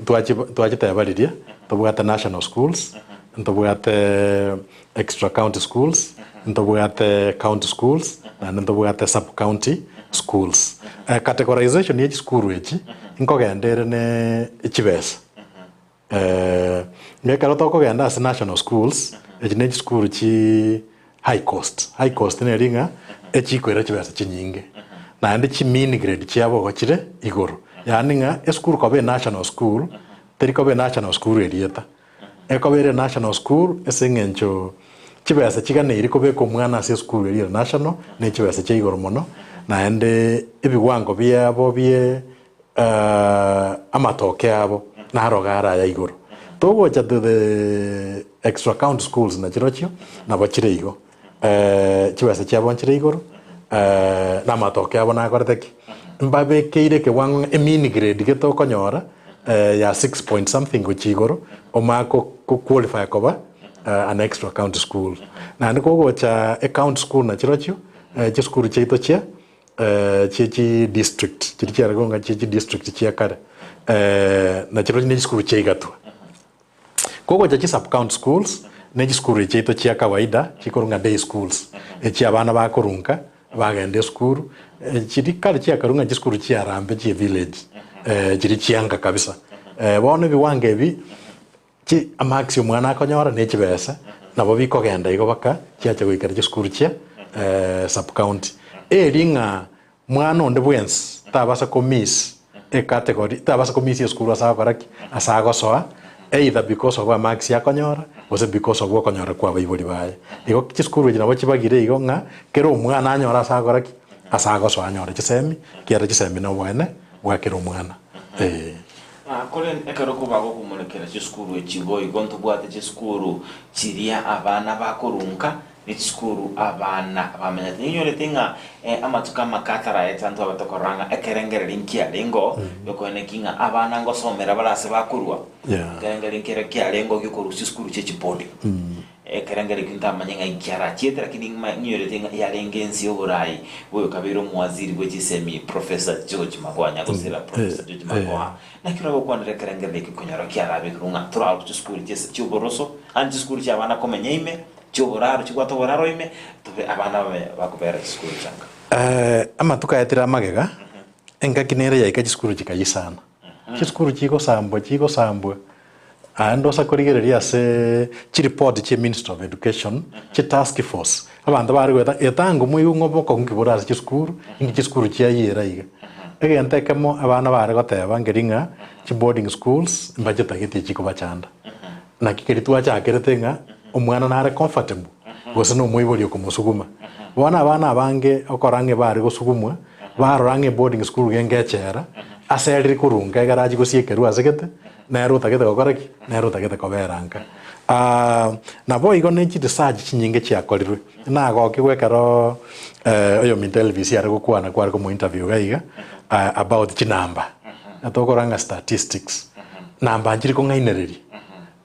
tuachitebaliria tobwata national schools ntobwate extra county schools, ntobwate county schools, and ntobwate sub county schools. Categorization yechi school yechi inkogendere ne chibesa. Ngekalo toko genda as national schools, yechi school chi high cost. High cost ne ringa echi kwera chibesa chinyinge. Na ende chi mean grade chiabo gochire igoro. Yani nga school ko be national school, teri ko be national school erieta. Ekobere national school esengencho chibesa chigane iri kobeko mwana ase school eri national ne chibesa cheigoro mono na ende ebigwango byabo bye amatoke abo na rogara ya igoro togo cha the extra county schools na chirochio na bachire igo chibesa chabo nchire igoro na matoke abo na korteki mbabe keire ke wango mean grade ke to konyora ya 6 point something gochigoro omako qualify koba an extra county school na ndiko gocha a county school na chirochio chi school cheito chia chi district chi aragonga chi district chia kare na chirochio ni school cheigatu kogo cha sub county schools ne school cheito chia kawaida chikorunga day schools chi abana ba korunka bagende school chiri kare chia karunga chi school chia rambe chi village chiri chianga kabisa bone biwange bi chi amaxi mwana akonyora ne chibesa nabo biko genda igo baka chiacha goikara chi school chia sub county eringa mwana onde bwens tabasa komis e category tabasa komis skulu asa koraki asa gosoa either because of marks yakonyora ose because of okonyora kwa baibuli baye igo kiskuru jina bachibagire igo nga kero mwana anyora asa koraki asa gosoa anyora chisemi kiara chisemi no bwene bwakero mwana kole ekero kubago kumulekera chiskuru echiboyi gonto bwate chiskuru chiria abana bakorunka ni chiskuru abana bamenya tinyore tinga amatuka makatara etanto abatokoranga ekerengere linkia lengo yokone kinga abana ngosomera balase bakurwa kerengere linkere kia lengo gikuru chiskuru chechipodi ekerengere kinta manyenga ikiara chietera kininga nyore tinga yalengensi oburai boyo kabiro muwaziri bwechisemi Professor George Magwanya gosera Professor George Magwanya nakira bokwandire kerengere likonyora kiarabe kurunga throughout chiskuru chiboroso anti chiskuru chabana komenyeime choboraro chigwatoboraro ime tobe abana bakubera chiskuru changa amatuka yatira magega enga kinere yaika chiskuru chikayisana chiskuru chiko sambwe ando sakorigereria se chi report chi Minister of Education chi task force abanda bari gweta etango muyungo boko ngibora chiskuru ingi chiskuru chiyira iga egente kamo abana bari goteba ngeringa chi boarding schools mbajeta giti chiko bachanda na kikiritua chakeretenga omwana nare comfortable gose no muibori okumusuguma bona abana abange okorange bari gosugumwa barorange boarding school gengechera aseriri kurunga garaji gosiekeru asegete nero tagete gokoraki nero tagete koberanka na boy igo ne chite saji chinyinge chiakorirwe na go kigwekero oyo mi television ari gukwana kwari ko interview gaiga about chinamba atokoranga statistics namba njiri ko ngainereri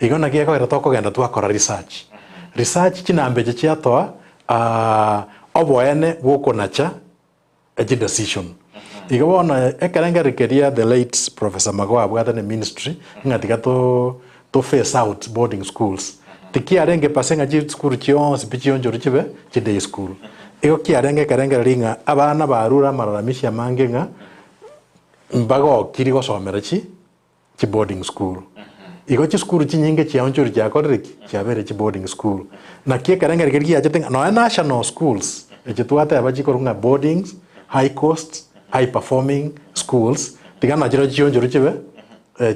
igo na gieko era tokogenda twakora research chinambeje chiatoa oboene gukonacha a decision igo bona ekerengere keria the late Professor Magwa abwata ne ministry ngatiga to face out boarding schools tikiarenge pasenga ji school chionse pichionjo chibe chi day school igo kiarenge kerengere ringa abana barura mararamisha mangenga mbago kiri gosomera chi boarding school igo chi school chinyinge chionjo chakoriki chabere chi boarding school na kiekerengere keria chatenga no national schools echitwate abachikorunga boardings high cost high performing schools tigana jiro chionjo chibe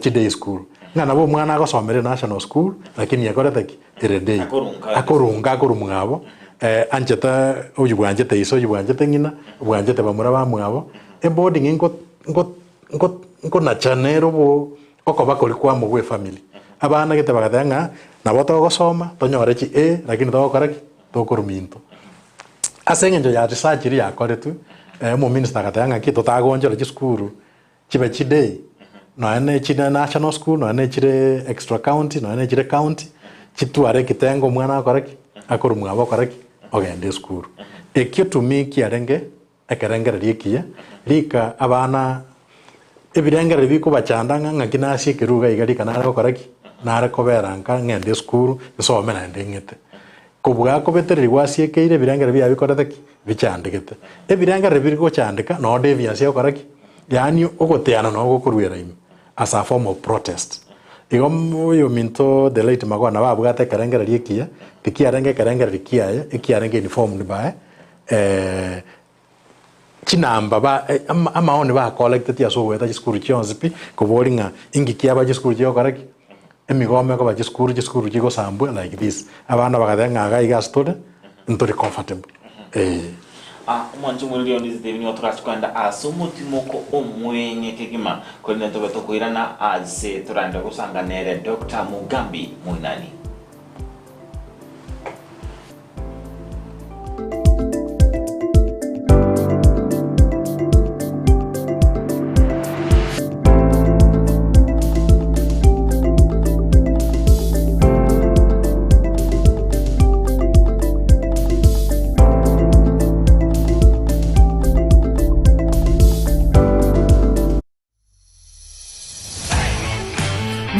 chi day school ngana bo mwana agosomere national school lakini yakorete day akorunga mugabo anjeta oyubwanjete iso oyubwanjete ngina ubwanjete bamura bamwabo boarding ingo na chanero bo okoba koli kwa mugwe family abana gete bagatanga nabo togosoma tonyore chi lakini tokoraki tokoruminto asengenjo ya research ri yakoretu mo minister gatanga kito tagonjora chi school chibe chi day no ane chi national school no ane chi extra county no ane chi county chitware kitengo mwana akoraki akorumwa akoraki ogende school ekitumi kiarenge ekerengere rikia rika abana ebirengere biko bachandanga ngakina asikeruga igari kana akoraki nare koberanka ngende school isome na ndengete kubwa ko betereri wasiekeire birengere bya bikorete bichandikete ebirengere biriko chandika no deviance yokoraki yani ogoteana no gokurwera ime as a form of protest igom yo minto the late Magwana babwate kerengere rikia tikiarenge kerengere rikia ikiarenge uniform ni bae chinamba ba amaone ba collected ya so weta school chionse pi ko boringa ingikia ba school yokoraki emigome ko ba school chiko sambwe like this abana bagadenga gaiga story ntori comfortable mwanju muri on this devini otrach kwanda asumutimoko omwenye kegima ko nento beto kuirana aze turanda kusanganere Dr. Mugambi Muinani.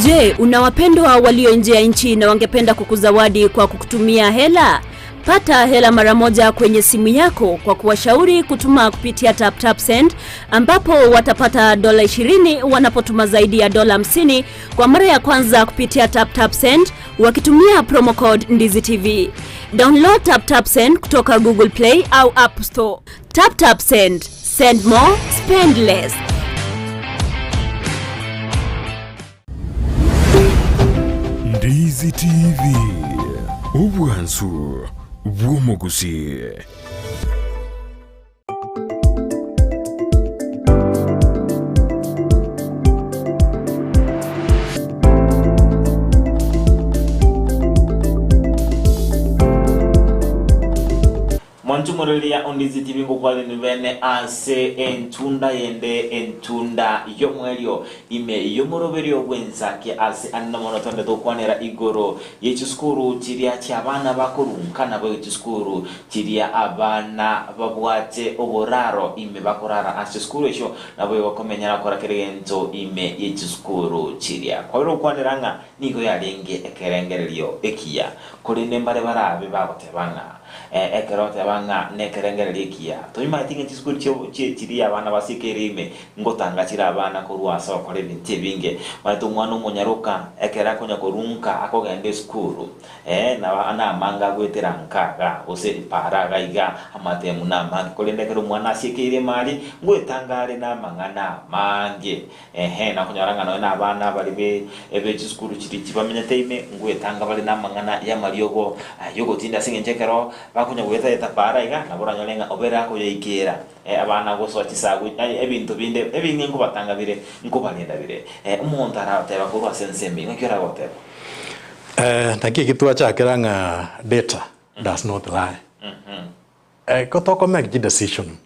Je, una wapendwa walio nje ya nchi na wangependa kukuzawadi kwa kukutumia hela? Pata hela mara moja kwenye simu yako kwa kuwashauri kutuma kupitia TapTap Send, ambapo watapata $20 wanapotuma zaidi ya $50 kwa mara ya kwanza kupitia TapTap Send wakitumia promo code Ndizi TV. Download TapTap Send kutoka Google Play au App Store. Tap Send. Send more, spend less. Ndizi TV. Ubwansu bw'omugusi. Mwanchumurulia Ondizi TV ngokwale nivene ase entunda yende entunda yomwelio ime yomuroberio bwenzake ase annamono tonde dokwanera igoro yechiskuru chiria cyabana bakorunkana bo yechiskuru chiria abana babwate oboraro ime bakorara ase skuru esho nabo bakomenyara kora kerento ime yechiskuru chiria kwabiro kwaniranga nigo yarenge ekerengererio ekia kuri nembare barabe babotebanga ekerote banga nekerengerekia toima tinge chiskuru chiria abana basikerime ngotanga chira abana koruasa bakore binti binge batu mwana umunyaruka ekera konya korunka akogende skuru na ana manga gweterankaga ose paraga iga amatemu na mangi kolendekero mwana asikire mali ngwetangare na mangana mange na kunyaranga na abana bali ebe chiskuru chiri chibamenya teime ngwetanga bali na mangana ya maliogo yogo tinda singenjekero bakunya gweta para iga nabora nyolenga obera ko yikira abana goso chisagu ebintu binde ebinge ngo batanga bire ngo balenda bire umuntu arateba ko basensembi ngikira goteba taki kitwa chakiranga data does not lie ko to make decision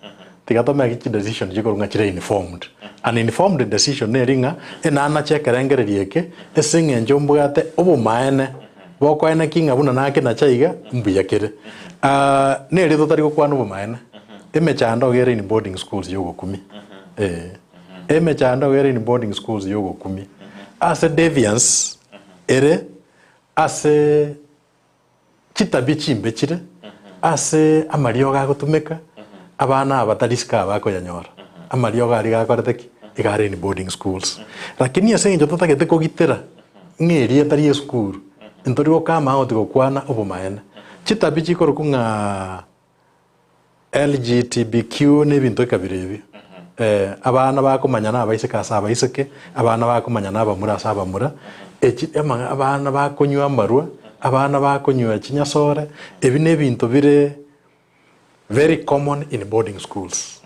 tigato make decision jiko ngachire informed an informed decision ne ringa enana chekerengererieke esinge njombugate obumaene boko ene kinga buna nake na chaiga mbuyakire ne ri totari kwanu bumaene emechando gere in boarding schools yogo 10 emechando gere in boarding schools yogo 10 as a deviance ere ase chitabi chimbe chire ase amario ga gutumeka abana abatariska bako yanyora amario ga riga koreteki igare in boarding schools lakini ase njo totagete kogitera ngeri etari school ntorigo kama otiko kwana obumaene chitabi chikorokunga LGBTQ ne bintu kabirebi abana bakomanya na abaiseke asaba iseke abana bakomanya na abamura asaba mura abana bakonywa marwa abana bakonywa chinyasore ebi ne bintu bire very common in boarding schools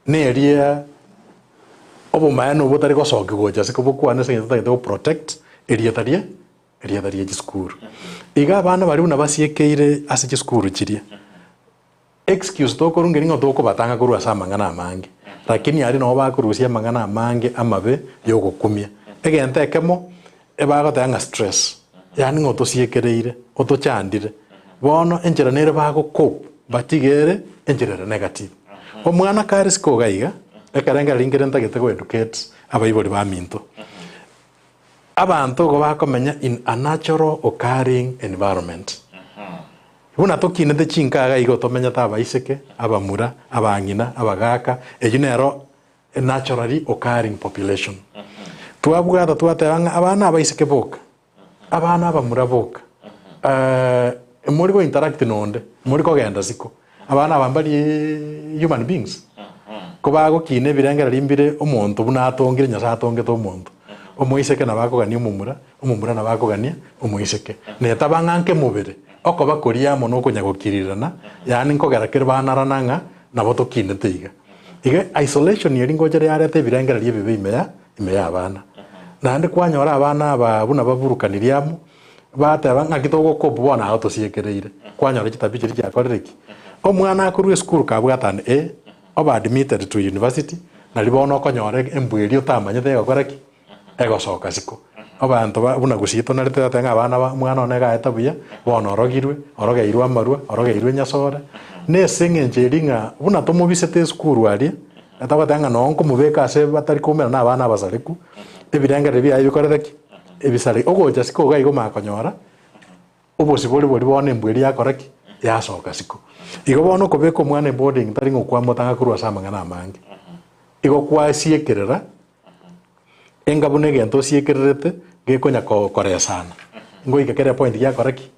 ne area obumaene obutari gosoke goja sikobukwana se to protect area tarie chiskuru iga abana bari una basiekeire ase chiskuru chiria excuse to korungeri ngo to ko batanga koru asa mangana amange lakini ari no bakurusia mangana amange amabe yogokumia egente ekemo ebagotanga stress yani ngo to siekereire otochandire bono enjera nere bago cope batigere enjera negative omwana karisko gaiga ekarenga lingere ntagete go educate abaibori ba minto abantu go bakomenya in a natural occurring environment Una toki nende chinkaga igo tomenya taba iseke abamura abangina abagaka ejinero a naturally occurring population tuabugata tuatanga abana abaiseke boka abana abamura boka muri go interact nonde muri ko genda siko abana bambari human beings ko bago kine birengera limbire omuntu buna atongire nyasa atonge to omuntu omuiseke nabakogania omumura nabakogania omuiseke netabanganke mubere oko bakoria mono kunyagokirirana yani nkogerakira banarananga nabo tokine teiga iga isolation yeri ngojere yarete birengera liebe imeya abana nande kwanyora abana abuna baburukaniriamu bateba ngakitogo ko bwana auto siekereire kwanyora kitabi kiri cyakorereki omwana akuru school kabwatane oba admitted to university nalibono konyore embweri utamanyete gakoreki egosoka siko abantu buna gusito narete atenga abana mwana onega etabuya bona orogeirwe amarua orogeirwe nyasore nesengenjeringa buna tomubisete school ali atabatanga nonko mubeka ase batari kumera na abana abasaleku ebirengere bya ibikorereki ebisale ogoja siko gaigo makonyora obosibori bori bona embweri yakoreki yasoka siko igo bono kobeka mwana boarding tari ngokwa motanga kurwa samangana amange igo kwasiekerera engabune gento siekererete gekonya koresana ngo ikakere point ya koreki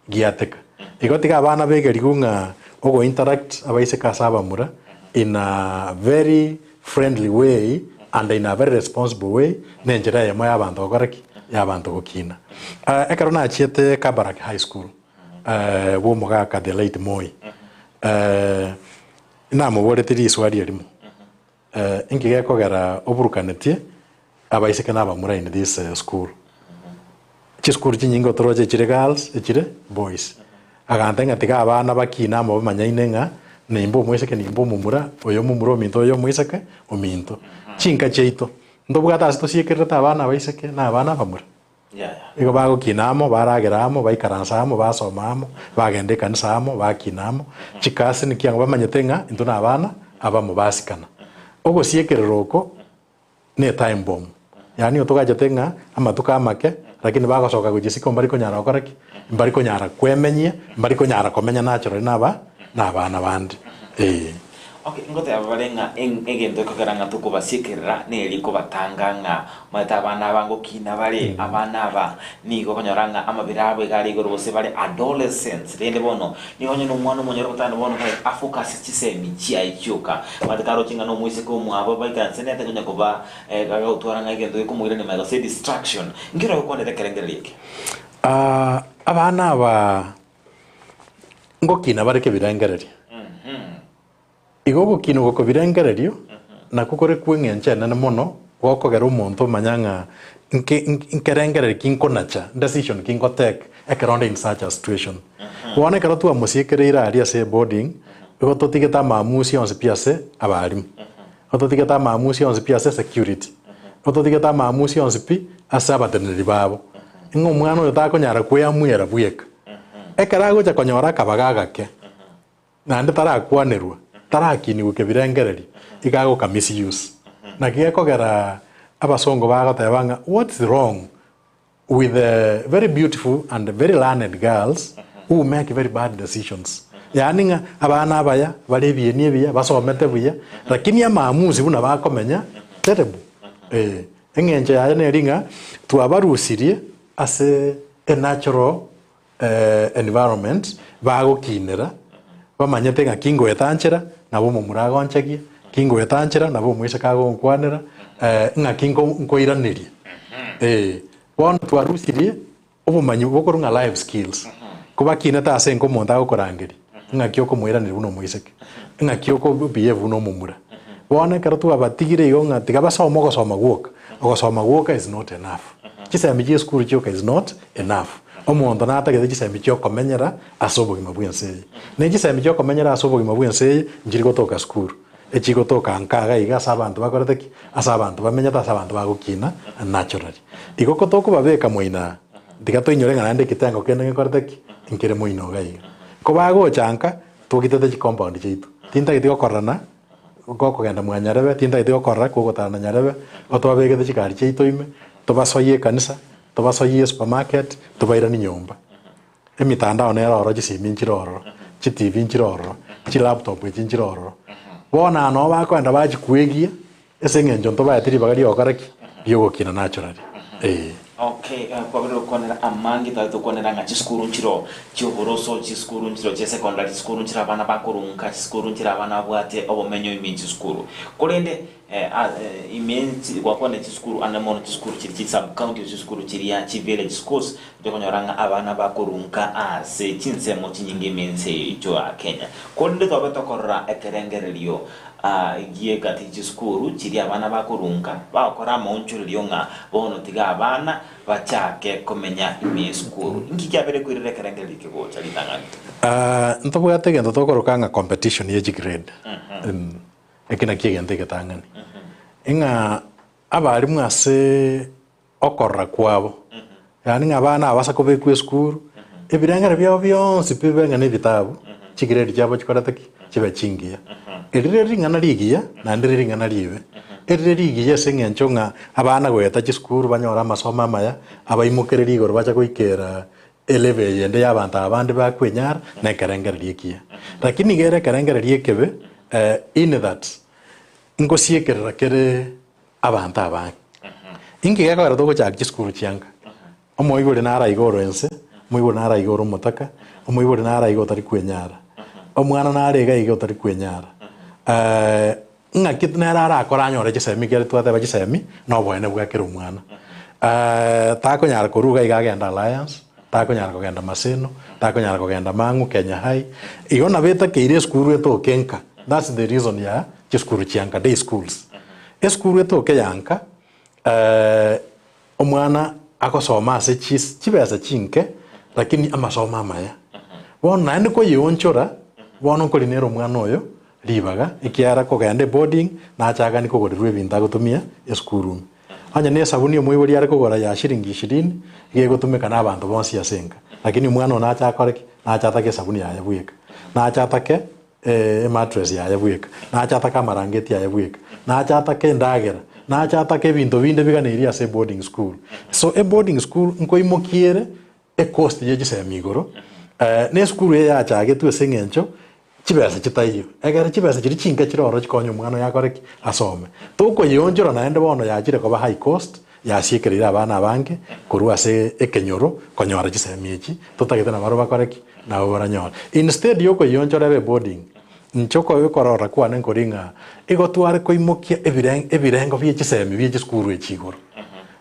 giateka igotiga abana begeri gunga ogo interact abaiseke ase abamura in a very friendly way and in a very responsible way nenjera yemo y'abantu gokoreki y'abantu gokina ekero nachiete Kabarak High School bo mogaka Adelaide Moi namuboretiri iswari erimo ingigekogera oburukanetie abaiseke n'abamura in this school school chinyingo toroje chire girls chire boys agantenga tiga abana bakina amo bamanyaine nga nimbo mwiseke nimbo mumura oyo mumura ominto oyo mwiseke ominto chinka cheito ndobugata asito siekereta abana baiseke na abana bamura igo bago kinamo barageramo baikaransamo basomamo bagende kanisamo bakinamo chikase nikiango bamanyetenga into na abana abamo basikana ogo siekereroko ne time bomb yani otogajetenga amatuka make lakini bagosoka kujisiko mbariko nyara okoreki mbariko nyara kwemenyia mbariko nyara komenya natural n'abana bandi okay ngote abarenga egento kagaranga tukubasikerera neliko batanganga mata abana bango kina bale abana aba niko konyoranga amabirabo gali goro bose bale adolescents rende bono nihonye no mwana monyero kutana bono kai afocus chisemi chia ichoka matakaro chinga no muise ko mwabo baikanse nete kunya kuba gaga utwaranga egento kumwire ne mago say distraction ngira ko ne kerengere yake abana aba ngokina bareke birengereri igogo kino goko birengererio na kukore kwengencha na mono gokogera umuntu manyanga nkerengereri kinkonacha decision kinkotek ekeronde in such a situation wone karo tu amusiekereira aria se boarding igo totigeta maamusi onse piase abarimu ototigeta maamusi onse piase security ototigeta maamusi onse pi asabateneri babo ingo mwana yo takonyara kweyamwera buyeka ekarago cha konyora kabagagake na ndetara kwanerwa tarakini guke birengereri igago ka misuse na gikogera abasongo bagotebanga what's wrong with the very beautiful and very learned girls who make very bad decisions yani abana abaya bari bienie bia basomete buya lakini amaamuzi buna bakomenya terrible engenje ya neringa twabarusirie as a natural environment bagokinera bamanyete nga kingo etanchera nabo mumurago nchagia kingo etanchera nabo mwise kago nkwanera nga kingo nkoiranirie wona twarusirie obumanyi bokorunga life skills kuba kineta ase nko monta gokorangeri nga kioko mwiranire buno mwiseke nga kioko behave buno mumura wona karatu abatigire igo nga tiga basoma ogosoma gwoka is not enough chisemi je school choka is not enough omuntu natagete chisemi chyo komenyera asobogima bwense ne chisemi chyo komenyera asobogima bwense njiri gotoka school echigo toka nkaga iga sabantu bakorete asa abantu bamenyata asa abantu bagukina naturally igo kotoko babeka moina digato inyorenga nande kitengo kende ngekorete inkere moina gaiga ko bago chanka tugitete compound chitu tinta gitiko korana goko genda mwanyarebe tinta gitiko korra ko gotana nyarebe otobegete chikari chitu ime tobasoye kanisa tobasoye supermarket tobaira ni nyomba emitandao nera oro chisimi nchiroro chi TV nchiroro chi laptop nchiroro bona no bakwenda bachikwegia esengenjo ntobayatiri bagari okaraki byogokina naturally okay kwa vile konera amangi tato konera nga chiskuru nchiro choboroso chiskuru nchiro che secondary chiskuru nchira bana bakurunka chiskuru nchira bana bwate obomenyo imi chiskuru kolende imenti kwa kone chiskuru anamono chiskuru chiri sub county chiskuru chiri ya chi village schools ndokonyoranga abana bakurunka ase chinsemo chinyinge mense icho a Kenya kolende tobeto korra ekerengerelio igiye gati chiskuru chiri abana bakurunka bakora monchuriro nga bono tiga abana bachake komenya imi skuru ngikyabere kwirire kerengeri kigo chali tangani ntobwate gendo tokorokanga competition ye grade ekina kigende ketangani inga abarimu ase okorra kwabo yani ngabana abasa kobe skuru ebirangara byabo byonse bibenga n'ebitabu chigiredi cyabo chikorataki chibe chingiya erire ngana ligiya na ndire ngana libe erire ligiya sengencho nga abana gweta chiskuru banyora amasomo amaya abaimokereri igoro bacha goikera eleve yende y'abantu abandi bakwenyara na kerengera likiya lakini gere kerengera likebe in that ngosiekerera kere abantu abandi ingi gakora togo cha chiskuru chianga omoigore nara igoro ense moigore nara igoro motaka omoigore nara igoro tari kwenyara omwana narega ige utari kwenyara nga kitnera arakora nyore gisemi kere twateba gisemi no bwene bwakira omwana takonyara kuruga igagenda Alliance takonyara kugenda Maseno takonyara kugenda Mangu Kenya High igona beta keire skuru eto kenka. That's the reason ya skuru chianka day schools skuru eto keyanka omwana akosoma ase chibesa chinke lakini amasoma maya bona ende ko yonchora bona ko linero mwana oyo libaga ikiara kogende boarding na chaga ni kogorirwe bintu gutumia skuru anya ne sabuni omwe bori ari kogora ya shilingi 20 iye gutumika na abantu bonsi yasenga lakini mwana ona achakoreki na achatake sabuni ya yabuika na achatake mattress ya yabuika na achataka marangeti ya yabuika na achatake ndagera na achatake bintu binde biganiria ase boarding school so boarding school nko imokiere cost ye gisemigoro ne school ya achage tu esengencho chibesa chitayo egere chibesa chiri chinga chiroro chikonyo mwana yakoreki asome tuko yonjora naende bono yachire koba high cost yashikerira abana abange kurwa ase ekenyoro konyora chisemiechi tutagete na baroba koreki na oranyora instead yoko yonjora be boarding nchoko yokorora kwa nenkoringa igotware koimokia ebirengo bye chisemi bye chiskuru echigoro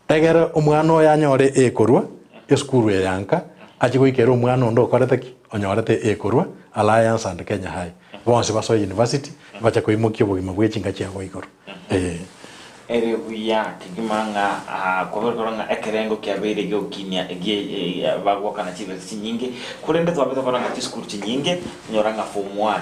egere omwana oyanyore ekorwa eskuru yanka achigoikera omwana ondo koreteki onyorete ekorwa Alliance and Kenya High bonse baso university bacha koimokia bogima bwechinga chiago igoro ere buya kigimanga koberkoranga ekerengo kyabere gyokinya ege bagwa kana chibese chinyinge kurende twabeta koranga chiskuru chinyinge nyoranga form 1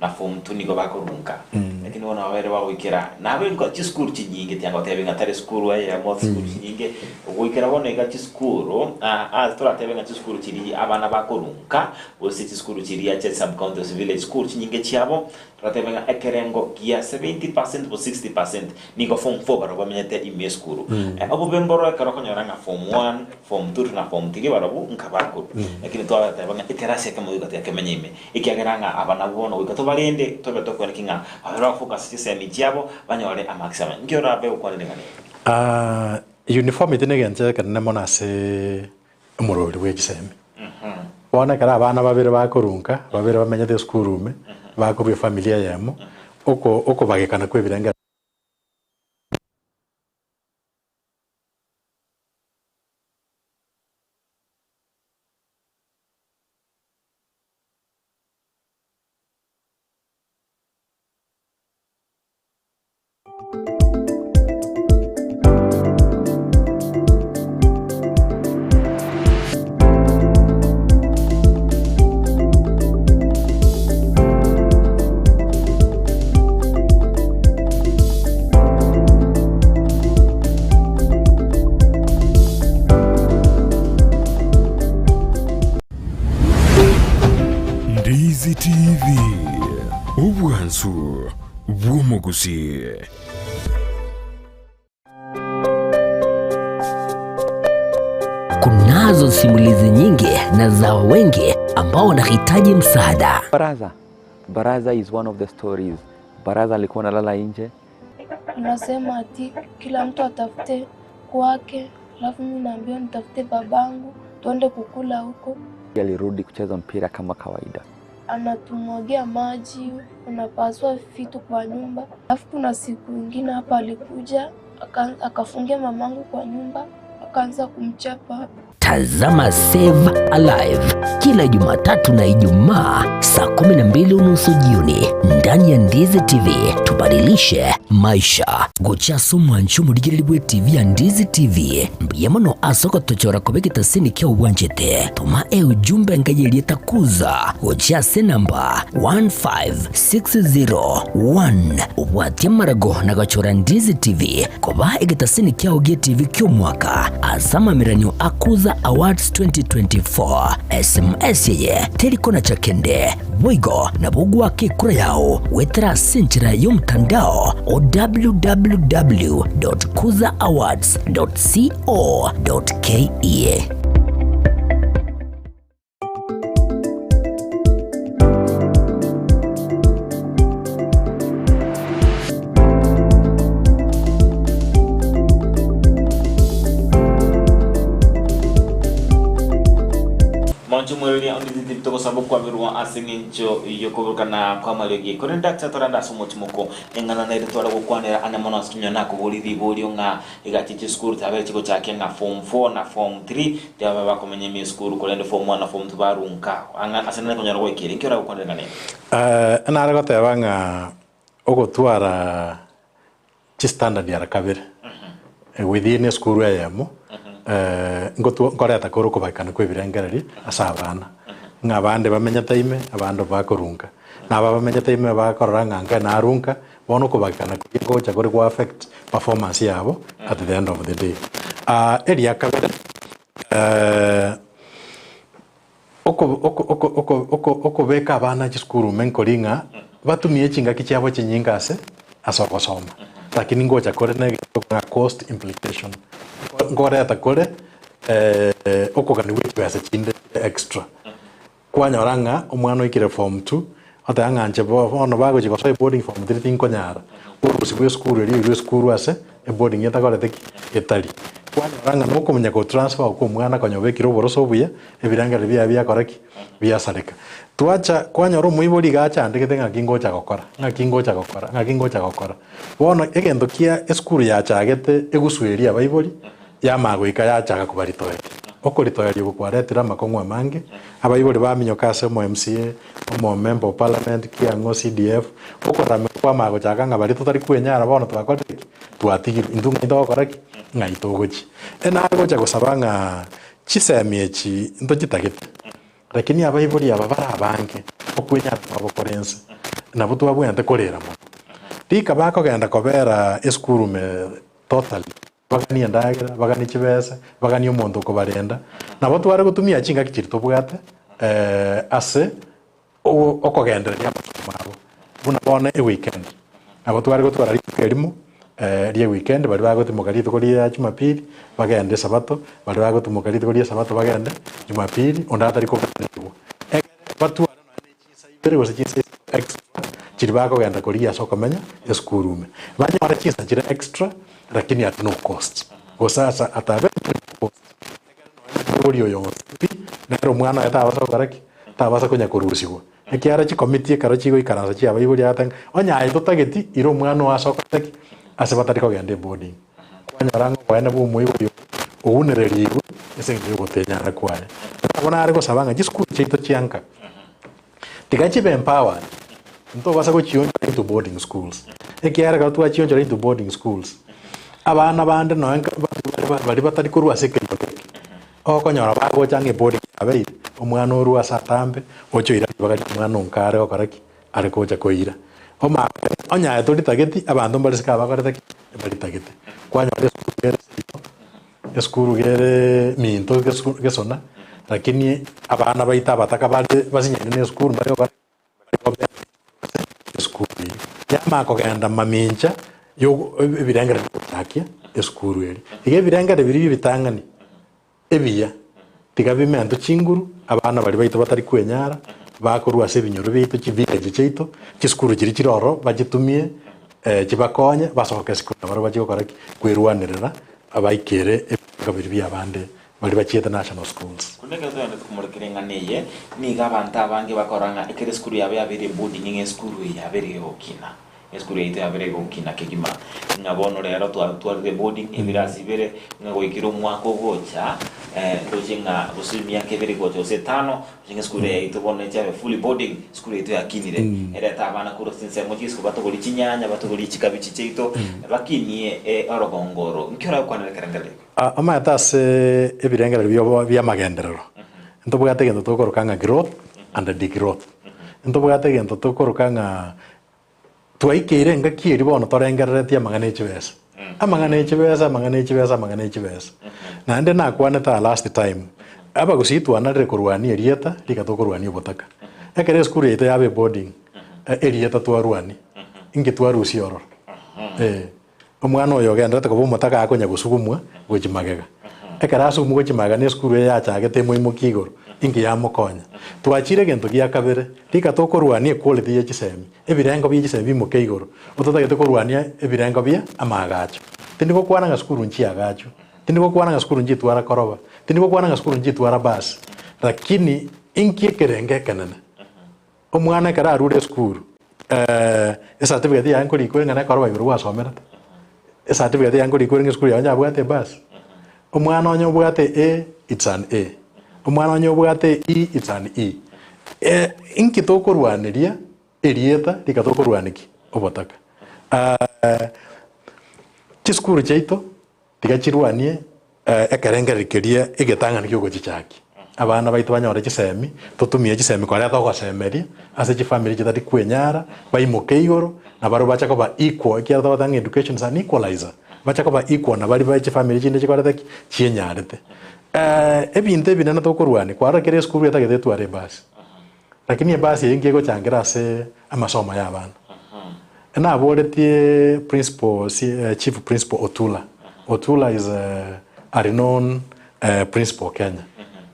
na form 2 niko bakorunka lakini wana wale wawikira nabe ngo chiskuru chinyinge tyanga tebe ngatare skuru ya mo skuru chinyinge wikira wona ega chiskuru tora tebe nga chiskuru chiri abana bakorunka wose chiskuru chiri ya sub county village school chinyinge chiabo tratebe nga ekerengo kia 70% or 60% niko form 4 baro bamenyete ime skuru abo bemboro ekaro konyoranga form 1 form 2 na form 3 baro nkabakuru lakini twa tebe nga ekerase kama yugate kemenyime ikiageranga abana bono wikato balende tobe tokwerekinga abero focus sisemi chiabo banyore amaxima ngiora be ukwanene ngani uniformity negenche kana mona se umurori wegisemi bona kara abana babere bakorunka babere bamenyete school room bakorwe familia yamo oko bagekana kwebiranga Ndizi TV ubwansu bw'umuguzi. Kunazo simulizi nyingi na za wengi ambao wanahitaji msaada. Baraza is one of the stories. Baraza alikuwa analala nje. Anasema ati kila mtu atafute kwake, alafu mimi naambia nitafute babangu tuende kukula huko. Alirudi kucheza mpira kama kawaida. Anatumwagia maji, anapaswa vitu kwa nyumba. Alafu kuna siku nyingine hapa alikuja akafungia mamangu kwa nyumba, akaanza kumchapa. Tazama Save Alive kila Jumatatu na Ijumaa saa 12:30 jioni ndani ya Ndizi TV. Tubadilishe maisha. Gochaso mwanchu muligiribwe TV ya Ndizi TV. Mbiyamano asoko tochora kobekita sini kia uwanjete. Tuma ujumbe ngayeli takuza. Gochase namba 15601. Uwatia marago na gachora Ndizi TV. Koba egita sini kia ugie TV kio mwaka. Asama miranyo akuza Awards 2024. SMS yeye telikona chakende Boigo na bugwa kikura yao wetera sinchira yomtandao o www.kuzaawards.co.ke. Moncho mweli ya onditi toko sabu kwa virua asingincho yokuburukana kwa maliogi. Kore ndaksa toranda sumo chimoko engana na editwara kukwanera ane mono skinyo na kubuli dhibuli nga igachichi skuru tabere chiko chake nga form 4 na form 3 tiaba bako menyemi skuru kolende form 1 na form 2 barunka. Anga asinane konyara kwa ikiri. Nkiora kukwanera nene? Ana aragote wanga oko tuara chi standard ya rakabere. Within skuru ya yamo. Ngoreta koro kubakana kwebirengereri asabana ngabande bamenya time abando bakorunga naba bamenya time bakoranga nga narunga bono kubakana kugocha kuri ku affect performance yabo at the end of the day area kabere oko beka abana chiskuru menkoringa batumie chinga kichabo chinyingase asokosoma lakini ngocha kore na cost implication ngoreta kore okogani wipesa chinde extra kwanyoranga omwana ikire form 2 atanga nche bono bago chiko so boarding form 3 tinkonyara urusibwe school eri school ase e boarding yatakorete etali kwanyoranga no kumenya ko transfer ko mwana kanyobekiro boroso buya ebirangare bya koreki bya sareka tuacha kwanyoro muibori gacha ndekete ngakingocha gokora bono egendo kia school ya chagete egusweria abaibori yamagwika yachaga kubaritoe okoritoerio gukwaretira makongwa mange abaibori baminyokase mo MCA mo member of parliament kia ngo CDF okorame kwa mago chaga ngabari tutari kwenyara bono twakoreki twatigiri indunga itokoreki ngaitogochi enagocha gusabanga chisemiechi ntochitagete lakini abaibori ababara abange okwenyara abokorense nabo twabwente korera mo tika bako genda kobera eskuru me totally bagani ndagira bagani chibesa bagani omuntu kubarenda nabo tware gutumia chinga kichirito bwate ase okogendereria amabo buna bone e weekend nabo tware gutwara rikerimu rie weekend bari bagutumukarito kuri ya Jumapili bagende sabato bari bagutumukarito kuri sabato bagende Jumapili ondatari ko karibu batwara no chinsa ibere wose chinsa extra chiribako genda kuri ya sokomenya eskurume banyora chinsa chira extra lakini at no cost osasa atabe cost orio yonsi nero mwana atabasa koraki tabasa konya kurusiwa ekiara chi committee karo chi goikaransa chi abaiburi atanga onya itotageti iro mwana wasokotaki asebatari ko gende boarding kwanyarango bwana bu muibo unererigo esengiyo gotenyara kwaye abona ari gosabanga gisukuru cheito chianka tigachi be empower nto basa go chionja into boarding schools ekiara ka tu achionja into boarding schools abana bande no bari batari kurwa sekendo okonyora bago change boarding abai omwana oru asatambe ochoira bagati mwana onkare okoraki ari koja koira oma onya etori tageti abandu bari sika bakorete bari tageti kwanyora eskuru gere minto gesona lakini abana baita bataka bari basinyene ne skuru bari skuru yama ko genda mamincha yo ebirangara takia eskuru eri ige birangara biri bitangani ebiya tigabimento chinguru abana bari baita batari kwenyara bakorwa se binyoro bito chivillage cheito chiskuru chiri chiroro bagitumie chibakonye basohoka sikuru baro bagikoraki kwerwanirira abaikere ebigabiri byabande bari bachieta national schools kunega zone kumurikirenganiye ni gabanta abange bakoranga ekere skuru yabe yabere boarding nge skuru yabere okina eskuru yite yabere okina kegima ngabono rero twari boarding ebirasi bere ngagoikiro mwako gocha ndojinga busimia kebere gocha setano jinga skuru yite bonne chabe fully boarding skuru yite yakinire era tabana kuro sinse mochis kubato goli chinyanya bato goli chikabichi cheito lakini orogongoro nkira kwanele karangale ama atase ebirengera bya magenderero ntobugate gendo tokorukanga growth and degrowth ntobugate gendo tokorukanga twaikire ngakieri bono torengereretie amang'ana echibesa amang'ana echibesa nande nakwaneta last time abagusitwanarire kurwania erieta rigatokorwania obotaka ekere eskuru yaito yabe boarding erieta twarwani inge twarusi ororo omwana oyo ogenderete koba omotaka akonya gusugumwa gochimagega ekera asugumwa gochimaga ne eskuru yachagete moimoki igoro inge yamokonya twachire gento gia kabere tika tokorwania quality ya chisemi ebirengo bya chisemi bimoke igoro ototagete korwania ebirengo bya amagacho tindiko kwana skuru nchi agacho tindiko kwana skuru nchi twara koroba tindiko kwana skuru nchi twara basi lakini inki kerenge kanene omwana kara arure school certificate yangu liko ngana korwa iguru wasomera certificate yangu liko school yanja bwate bas omwana onyo bwate A it's an A omwana onyo bwate E it's an E inki tokorwaniria erieta likatokorwaniki obotaka chiskuru chaito tigachirwanie ekerengerekeria igetang'ani kiogo chichaki abana baitu banyore chisemi tutumie chisemi kwaria togosemeria ase chifamily chitari kwenyara baimuke igoro na baro bachako ba equal kia totanga education is an equalizer bachako ba equal na bari ba chifamily chinde chikorete chienyarete ebintu ebinene tokorwani kwara kere skuru yatagetetu are basi lakini basi yengi gochangira ase amasomo y'abana na aboretie principal chief principal Otula is a renowned principal Kenya.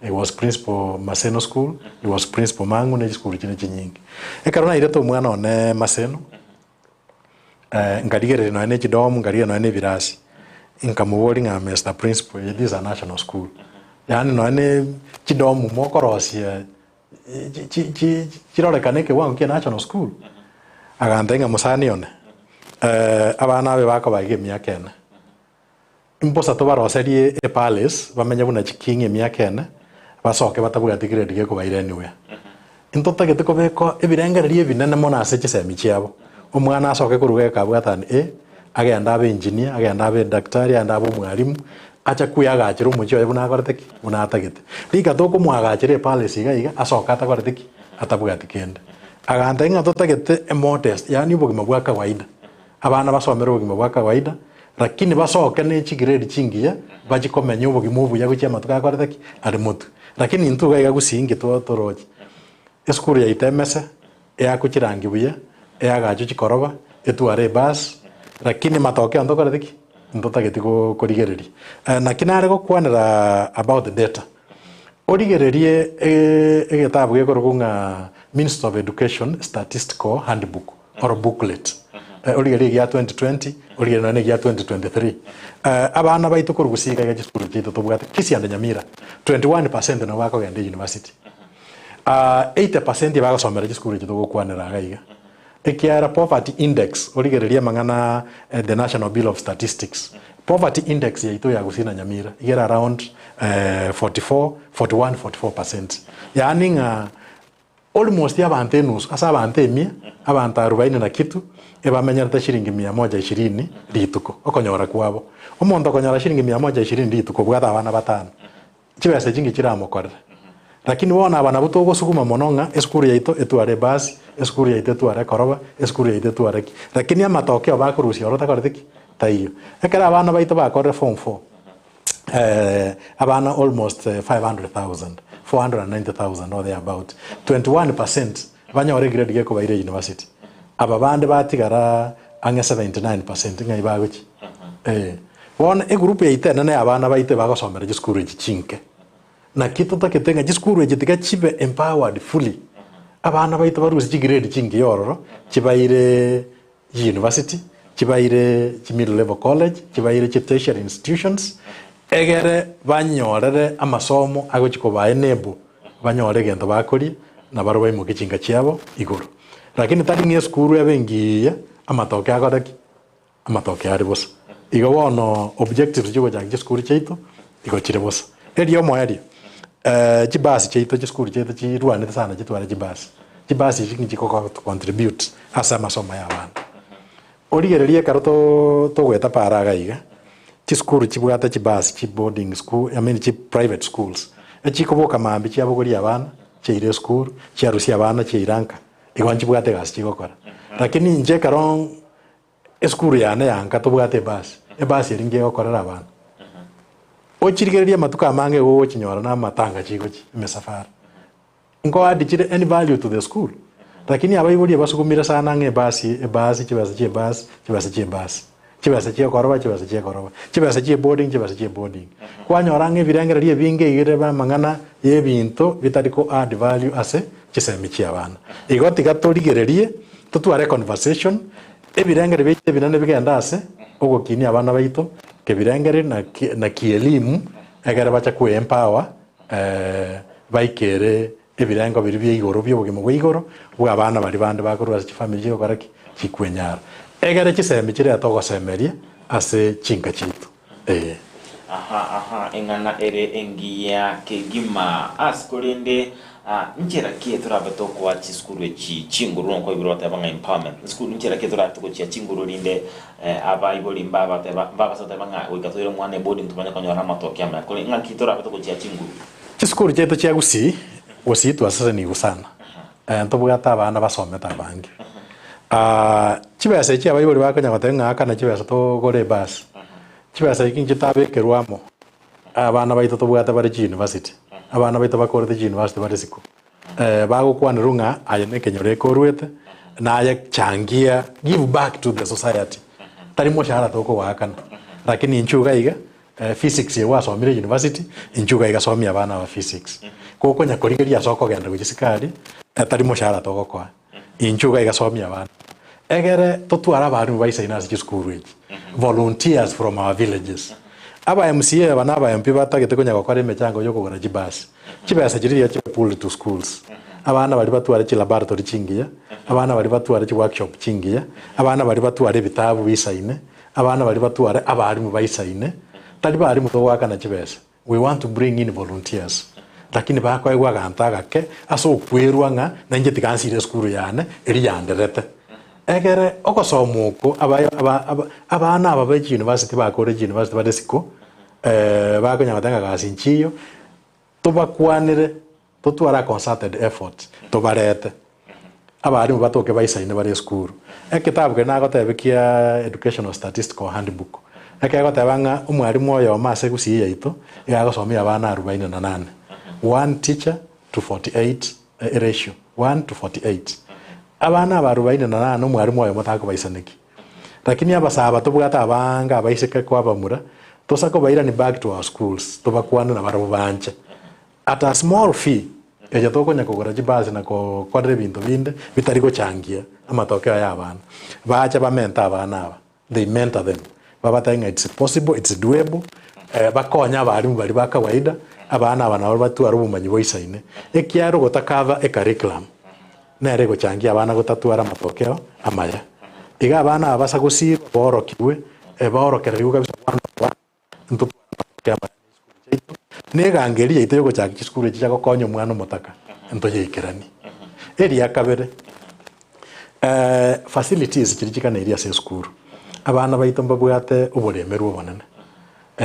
He was principal Maseno School. He was principal Mangu na school chine chinyingi. Ekarona ireto mwana one Maseno. Ngadigere no ene chidomu ngadigere no ene virasi. Inkamubori nga Mr. Principal. It is a national school. Yani no ene chidomu mokorosi chirorekane ke wangu kia national school. Agandenga musani one. Abana be bako bage myaka ene. Imposa to baroserie e palace bamenya buna chikinge myaka ene basoke batabuga grade ge ko baire anywhere. Intota gete ko beko ebirengererie binene mona ase chisemi chiabo. Omwana asoke kuruga kabwatani agenda abe engineer agenda abe daktari agenda abe mwalimu acha kuyagachira umuchio buna akorteki buna atagete. Rika to ko mwagachire palace iga asoka atakorteki atabuga tikende. Aganda inga totagete modest yani bugima bwa kawaida. Abana basomera bugima bwa kawaida lakini basoke ne chigiredi chingiya bajikomenya ubugima ubu yaguchya matuka korteki ari mutu. Lakini intuga igagusinge toroji. Eskuru ya itemese yakuchirangibuya yagacho chikoroba etuare bas lakini matokeo ndo korteki ndotagete ko korigereri. Na kinare go kwanira about the data. Origererie egetabu gekorugunga Minister of Education Statistical Handbook or booklet. Origererie ya 2020, origererie ya 2023. Abana baitu korugusiga ya chiskuru chito tobwate kisianda Nyamira 21% na wako gende university. 80% bagasomera chiskuru chito gokwanira gaiga. Ekiara poverty index origererie mangana the National Bureau of Statistics. Poverty index ya ito ya gusina Nyamira igera around 44%. Yani nga almost ya bantenus asa bantemia abantu 40 na kitu ebamenyerta shilingi 120 lituko okonyora kwabo omonto okonyora shilingi 120 lituko bwatha abana batano chibese jingi chiramokorera lakini wona abana butogo sukuma mononga eskuru yaito etware basi eskuru yaito etware koroba eskuru yaito etware lakini amatokeo bakurusia orota korethiki taiyo ekera abana baito bakorre form 4 abana almost 500,000 490,000 or thereabout 21% banyore grade geko baire university aba bande batigara anga 79% ngai bagochi wona e group ya itena na abana baite bagosomera giskuru gichinke na kitu taketenga giskuru gitika chibe empowered fully abana baite barusi grade chingi yororo chibaire university chibaire middle level college chibaire tertiary institutions egere banyorere amasomo agochiko baenebo banyore gento bakori na baro baimuke chinga chiabo iguru lakini tari ni skuru ya bengiya amatoke agodaki amatoke ari bosa igo wono objectives jigo jang skuru cheito igo chire bosa erio moeri jibasi cheito skuru cheito chirwane sana chitwara jibasi jingi ko contribute asa masomo ya bana origererie karoto to gweta paraga iga chiskuru chibwata chibasi chi boarding school chi private schools echikoboka mambi chiabogori abana cheire school chiarusia abana cheiranka igwanchi bwate gas chigokora lakini nje karon eskuru yane yanka tobwate basi ringe gokorera abana ochirigereria matuka mange go chinyora na matanga chigochi mesafara ngo adichire any value to the school lakini abaibori basukumira sana nge basi chibasa chia koroba chibasa chia boarding kwanyora nge birengererie binge igireba mangana yebinto bitariko add value ase chisemi chia bana igoti gatorigererie tutware conversation ebirengere bite binane bigenda ase ogokini abana baito ke birengere na kielimu egere bacha ku empower baikere ebirengo biri bya igoro byo bugimo bwa igoro bwa abana bari bande bakorwa ci family yo karaki kikwenyara egere kiseme kire atogosemeria ase chinga chitu aha engana ere engia kegima askolende nchera kie turabato kwa chiskuru echi chinguru nko ibiro tabanga empowerment skuru nchera kie turabato kwa chinguru linde aba iboli mbaba baba sota banga wikatoro mwana boarding tumanya kwa nyora matoke ama kole ngaki turabato kwa chinguru chiskuru chetu chia gusi wasitu asasa ni gusana ntobugata abana basometa bangi chibese chia bayiboli bakonya batenga akana chibese to gore bus chibese ikinje tabekerwamo abana baito tobugata bari university abana baito bakorete university bari siko bagukwana runga ayene kenyore korwete na aya changia give back to the society tari mo shara toko wakana lakini inchuga iga physics ye wasomire university inchuga iga somia abana wa physics koko nyakorigeria soko genda gujisikari tari mo shara toko kwa inchuga iga somia abana egere totwara abantu bayisaina ase school age volunteers from our villages aba MCA bana aba MP batagete konya gukora imechango yo kugura jibasi kibasa kiriya cyo pull to schools abana bari batwara ki laboratory chingiya abana bari batwara ki workshop chingiya abana bari batwara ibitabu bisaine abana bari batwara abari mu bayisaine tali bari mu towaka na kibasa we want to bring in volunteers lakini bakwa igwa gantaga ke aso kwerwa nga nanje tikansire school yane eri yanderete egere okosomuko abana ababeji university bakore university badesiko bakonya batanga gasinchiyo tubakwanire tutwara concerted effort tubarete abari mu batoke bayisaine bari school ekitabu ke nago tebekia educational statistical handbook ekagotebanga umwarimu oyo mase gusiya ito yagosomia abana 48 one teacher to 48 ratio 1 to 48 abana abarubaine na no mwarimu oyo mutako baisaniki lakini abasaba tubugata abanga abaiseke kwa bamura tosako baira ni back to our schools tubakwana na barabu banje at a small fee eja tokonya kugura jibazi na ko kodre bintu binde bitari go changia amatokeo ya abana bacha bamenta abana aba they mentor them baba thinga it's possible it's doable bakonya abarimu bari bakawaida abana abana batu arubumanyi boisaine ekiaro gotakava e curriculum nere gochangia abana gotatwara matokeo amaya iga abana abasa gusira borokiwe borokera kabisa nto nega ngeri ite yo chaki school chicha gokonyo mwana mutaka nto yekerani eri yakabere facilities chirichika na area se school abana baito mbabwate uburemeru bonene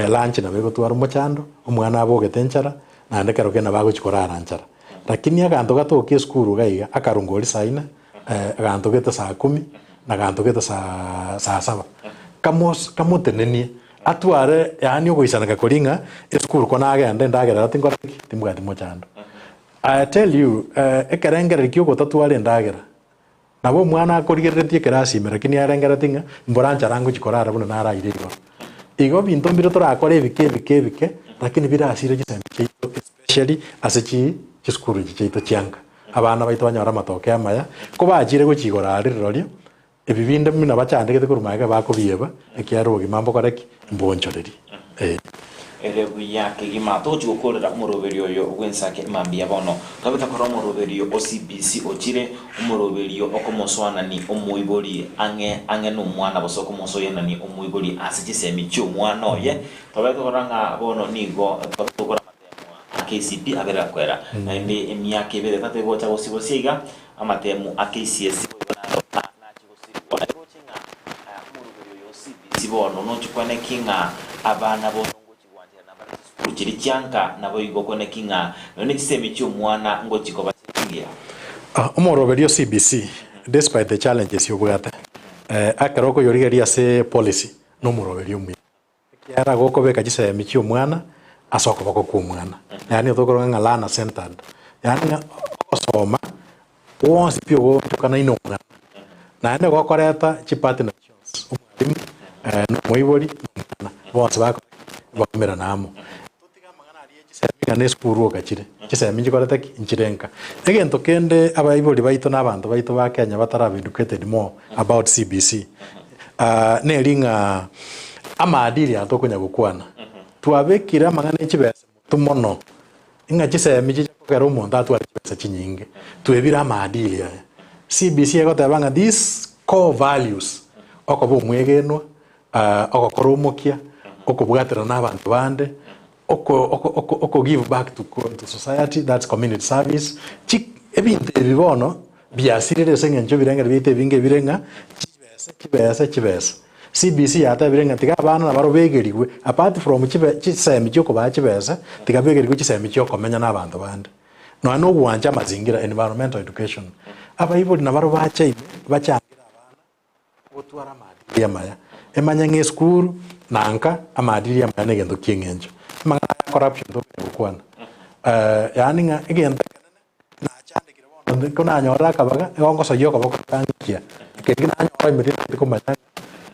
lunch na bego twara muchando umwana abogete nchara na ndekero kena bago chikora aranchara lakini akanto gatoke school gaiga akarungori saina akanto geta saa 10 na akanto geta saa 7 kamotenenie atware yani ugoisana gakoringa school kona agenda ndagera tingora timbwati muchando I tell you ekerengera kyo gotatware ndagera nabo mwana akorigeretie kerasi lakini arengera tinga mborancha rangu chikorara buno nara irego igo bintu mbiro torakore bike lakini birasire gisembe especially asechi chiskuru chiito chianga abana baito banyara matoke amaya ko bajire gukigora riroryo ebibinde mina bachandegete kurumaga bakobieba ekiaro gimambo kareki mbonchoreri erebuya kegima tochi gukorera umuroberio yo gwensake mambia bono tabita kora umuroberio OCBC ochire umuroberio okomoswana ni omuibori ange no mwana bosoko mosoyena ni omuibori asijisemi cyo mwana oye tabita kora nga bono nigo tabita kora KCP abera kwera ndi emyaka ebere tate gocha gosibosiga amatemu AKCS bona rochinga umuroberio OCBC bono no chikwane kinga abana bono kiri cyanga nabo igokone kinga none kiseme cyo mwana ngo kikoba kingira umoroberio CBC despite the challenges yobugata akaroko yorigeria se policy no moroberio mwe kiara goko beka kiseme cyo mwana asoko bako ku mwana yani tokoro ngala centered yani osoma once pio tukana ino mwana na ene gokoreta chipati nations umwalimu no moibori bonse bako bakomera namo neskuru gachire kiseme ngikorete nchirenka egento kende abayiboli baito nabantu baito ba Kenya batara educated more about CBC nelinga amadiri atokonya gukwana twabekira mangana chibese tumono inga kiseme kero monta tu pesa chinyinge tuebira maadili ya CBC egotebanga these core values okobo mwegenwa okokoromokia okobwatira n'abantu bande oko give back to society, that's community service. Ebintu ebibono byasirire sengencho birengera bite binge birenga chibese CBC yata birenga tiga abana nabaro begeriwe apart from chisemi cyoko bachibese tiga begeriwe chisemi cyoko menya n'abantu bande no gwanja mazingira environmental education aba ibo nabaro bache bachangira abana gutwara madiri yamaya emanya ngeskuru nanka amadiri yamaya negendo kingencho mangana corruption to kwana yani nga igenda na chandikira bono kuna nyora kabaga egongo soyo kabako kangia kengina nyora imirite ko manya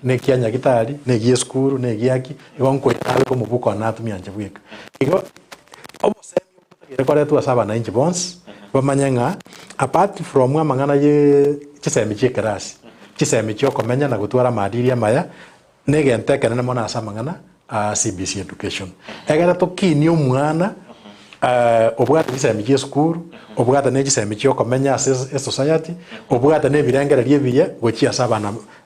ne kianya gitari ne gieskuru ne giaki egongo itabe ko mubuko na tumia nje bweka igo obosemi ukutagire kore tu asaba na inchi bonds bamanyanga apart from mangana ye chisemi chikerasi chisemi cyoko menya na gutwara madiri amaya negente kenene mona asamangana CBC education egera tokini omwana obwata chisemi cy'esukuru obwata ne chisemi cyoko menya society obwata ne birengera ryebiye gochia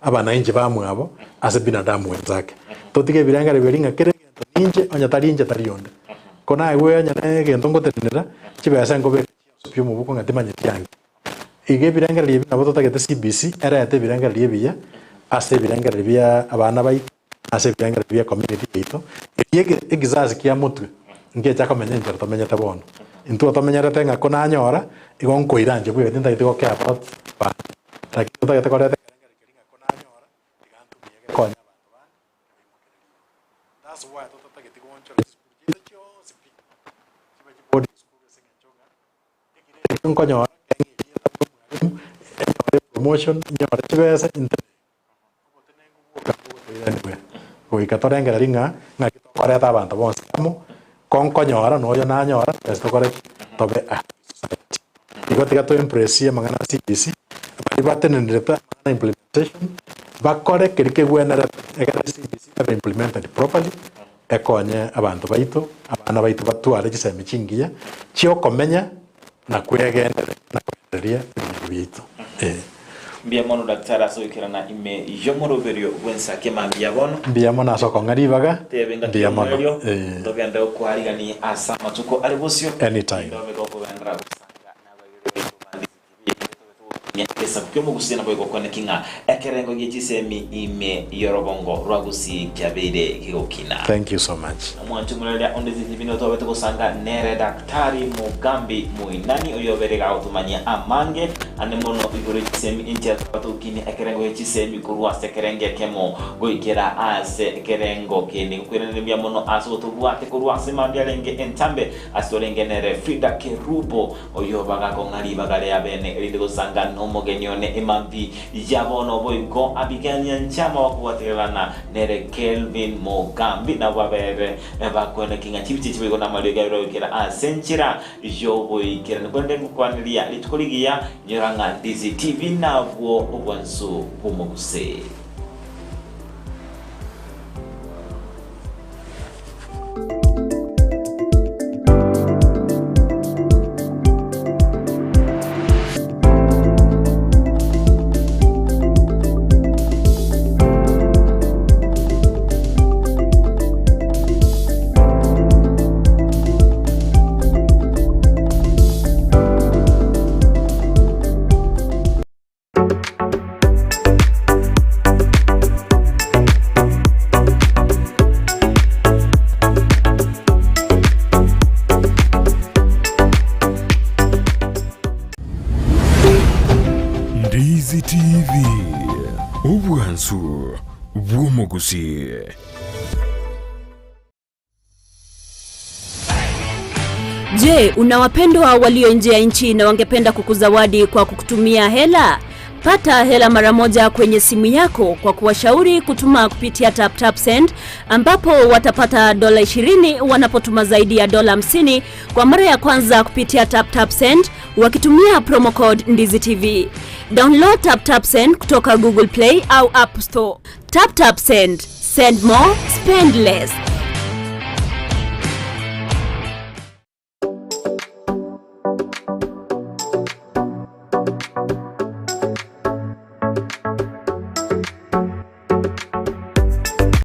abana inje bamwabo ase binadamu wenzake totige birengera biringa kerengento ninje onyatari inje tarionde kona ewe nyane gento ngotenera chibesa ngobe pyo mubuko ngatimanye tyangi ige birengera ryebi nabo totagete CBC era yate birengera ryebiye ase birengera ryebiya abana bai ase birengera ryebiya community ito yege egizazi kia mutwe nge chaka menya njero tomenya tabono intu tomenya retenga kona nyora igonko iranje bwe tinda itiko kya pot pa lakini totagete korete kerengera kona nyora igantu miege konya bantu ba that's why totagete goncho diskurje cho sipi sibaji body school sengenchoga ikire konyo promotion nyora chibesa internet ikatorengera ringa ngakitokoreta abantu bonse amo konkonyora noyo nanyora estokore tobe society igotiga to impressia mangana CBC batenenreta mangana implementation bakore kirike gwenera egera CBC aba implemented properly ekonye abantu baitu abana baitu batware chisemi chingiya chio komenya na kwegendera na kwenderia bitu Biamono daktari asoikirana ime yomoroberio wensa kemambia bono biamona soko ngaribaga biamono togenda okwarigani asa matuko alibosio anytime esa kyomo gusena boy kokone kinga ekerengo gichisemi ime yorobongo rwagusi kyabere kigokina. Thank you so much. Mwanchu mulya ondezi divino to beto kusanga nere daktari Mugambi Muinani oyoberega otumanya amange anemono igoro chisemi intia patukini ekerengo gichisemi kurwa sekerenge kemo goikera ase ekerengo kene kwirene byamono aso tubwate kurwa semambyalenge entambe asolenge nere Frida Kerubo oyobaga ko ngari bagale yabene rinde kusanga omogenione imambi yabono boygo abiganya nchama wakuwatirana nere Kelvin Mugambi na wabere bakone kinga chibiti chibigo na malyo gairo kira asenchira yo boykira nkwende kwanilia litukoligia nyoranga DZTV nabwo obwansu bumuguse. DZTV obwansu bw'omugusi. Je, una wapendwa walio nje ya nchi na wangependa kukuzawadi kwa kukutumia hela? Pata hela mara moja kwenye simu yako kwa kuwashauri kutuma kupitia TapTap Send, ambapo watapata $20 wanapotuma zaidi ya $50 kwa mara ya kwanza kupitia TapTap Send wakitumia promo code DZTV. Download TapTap Send kutoka Google Play au App Store. TapTap Send. Send more, spend less.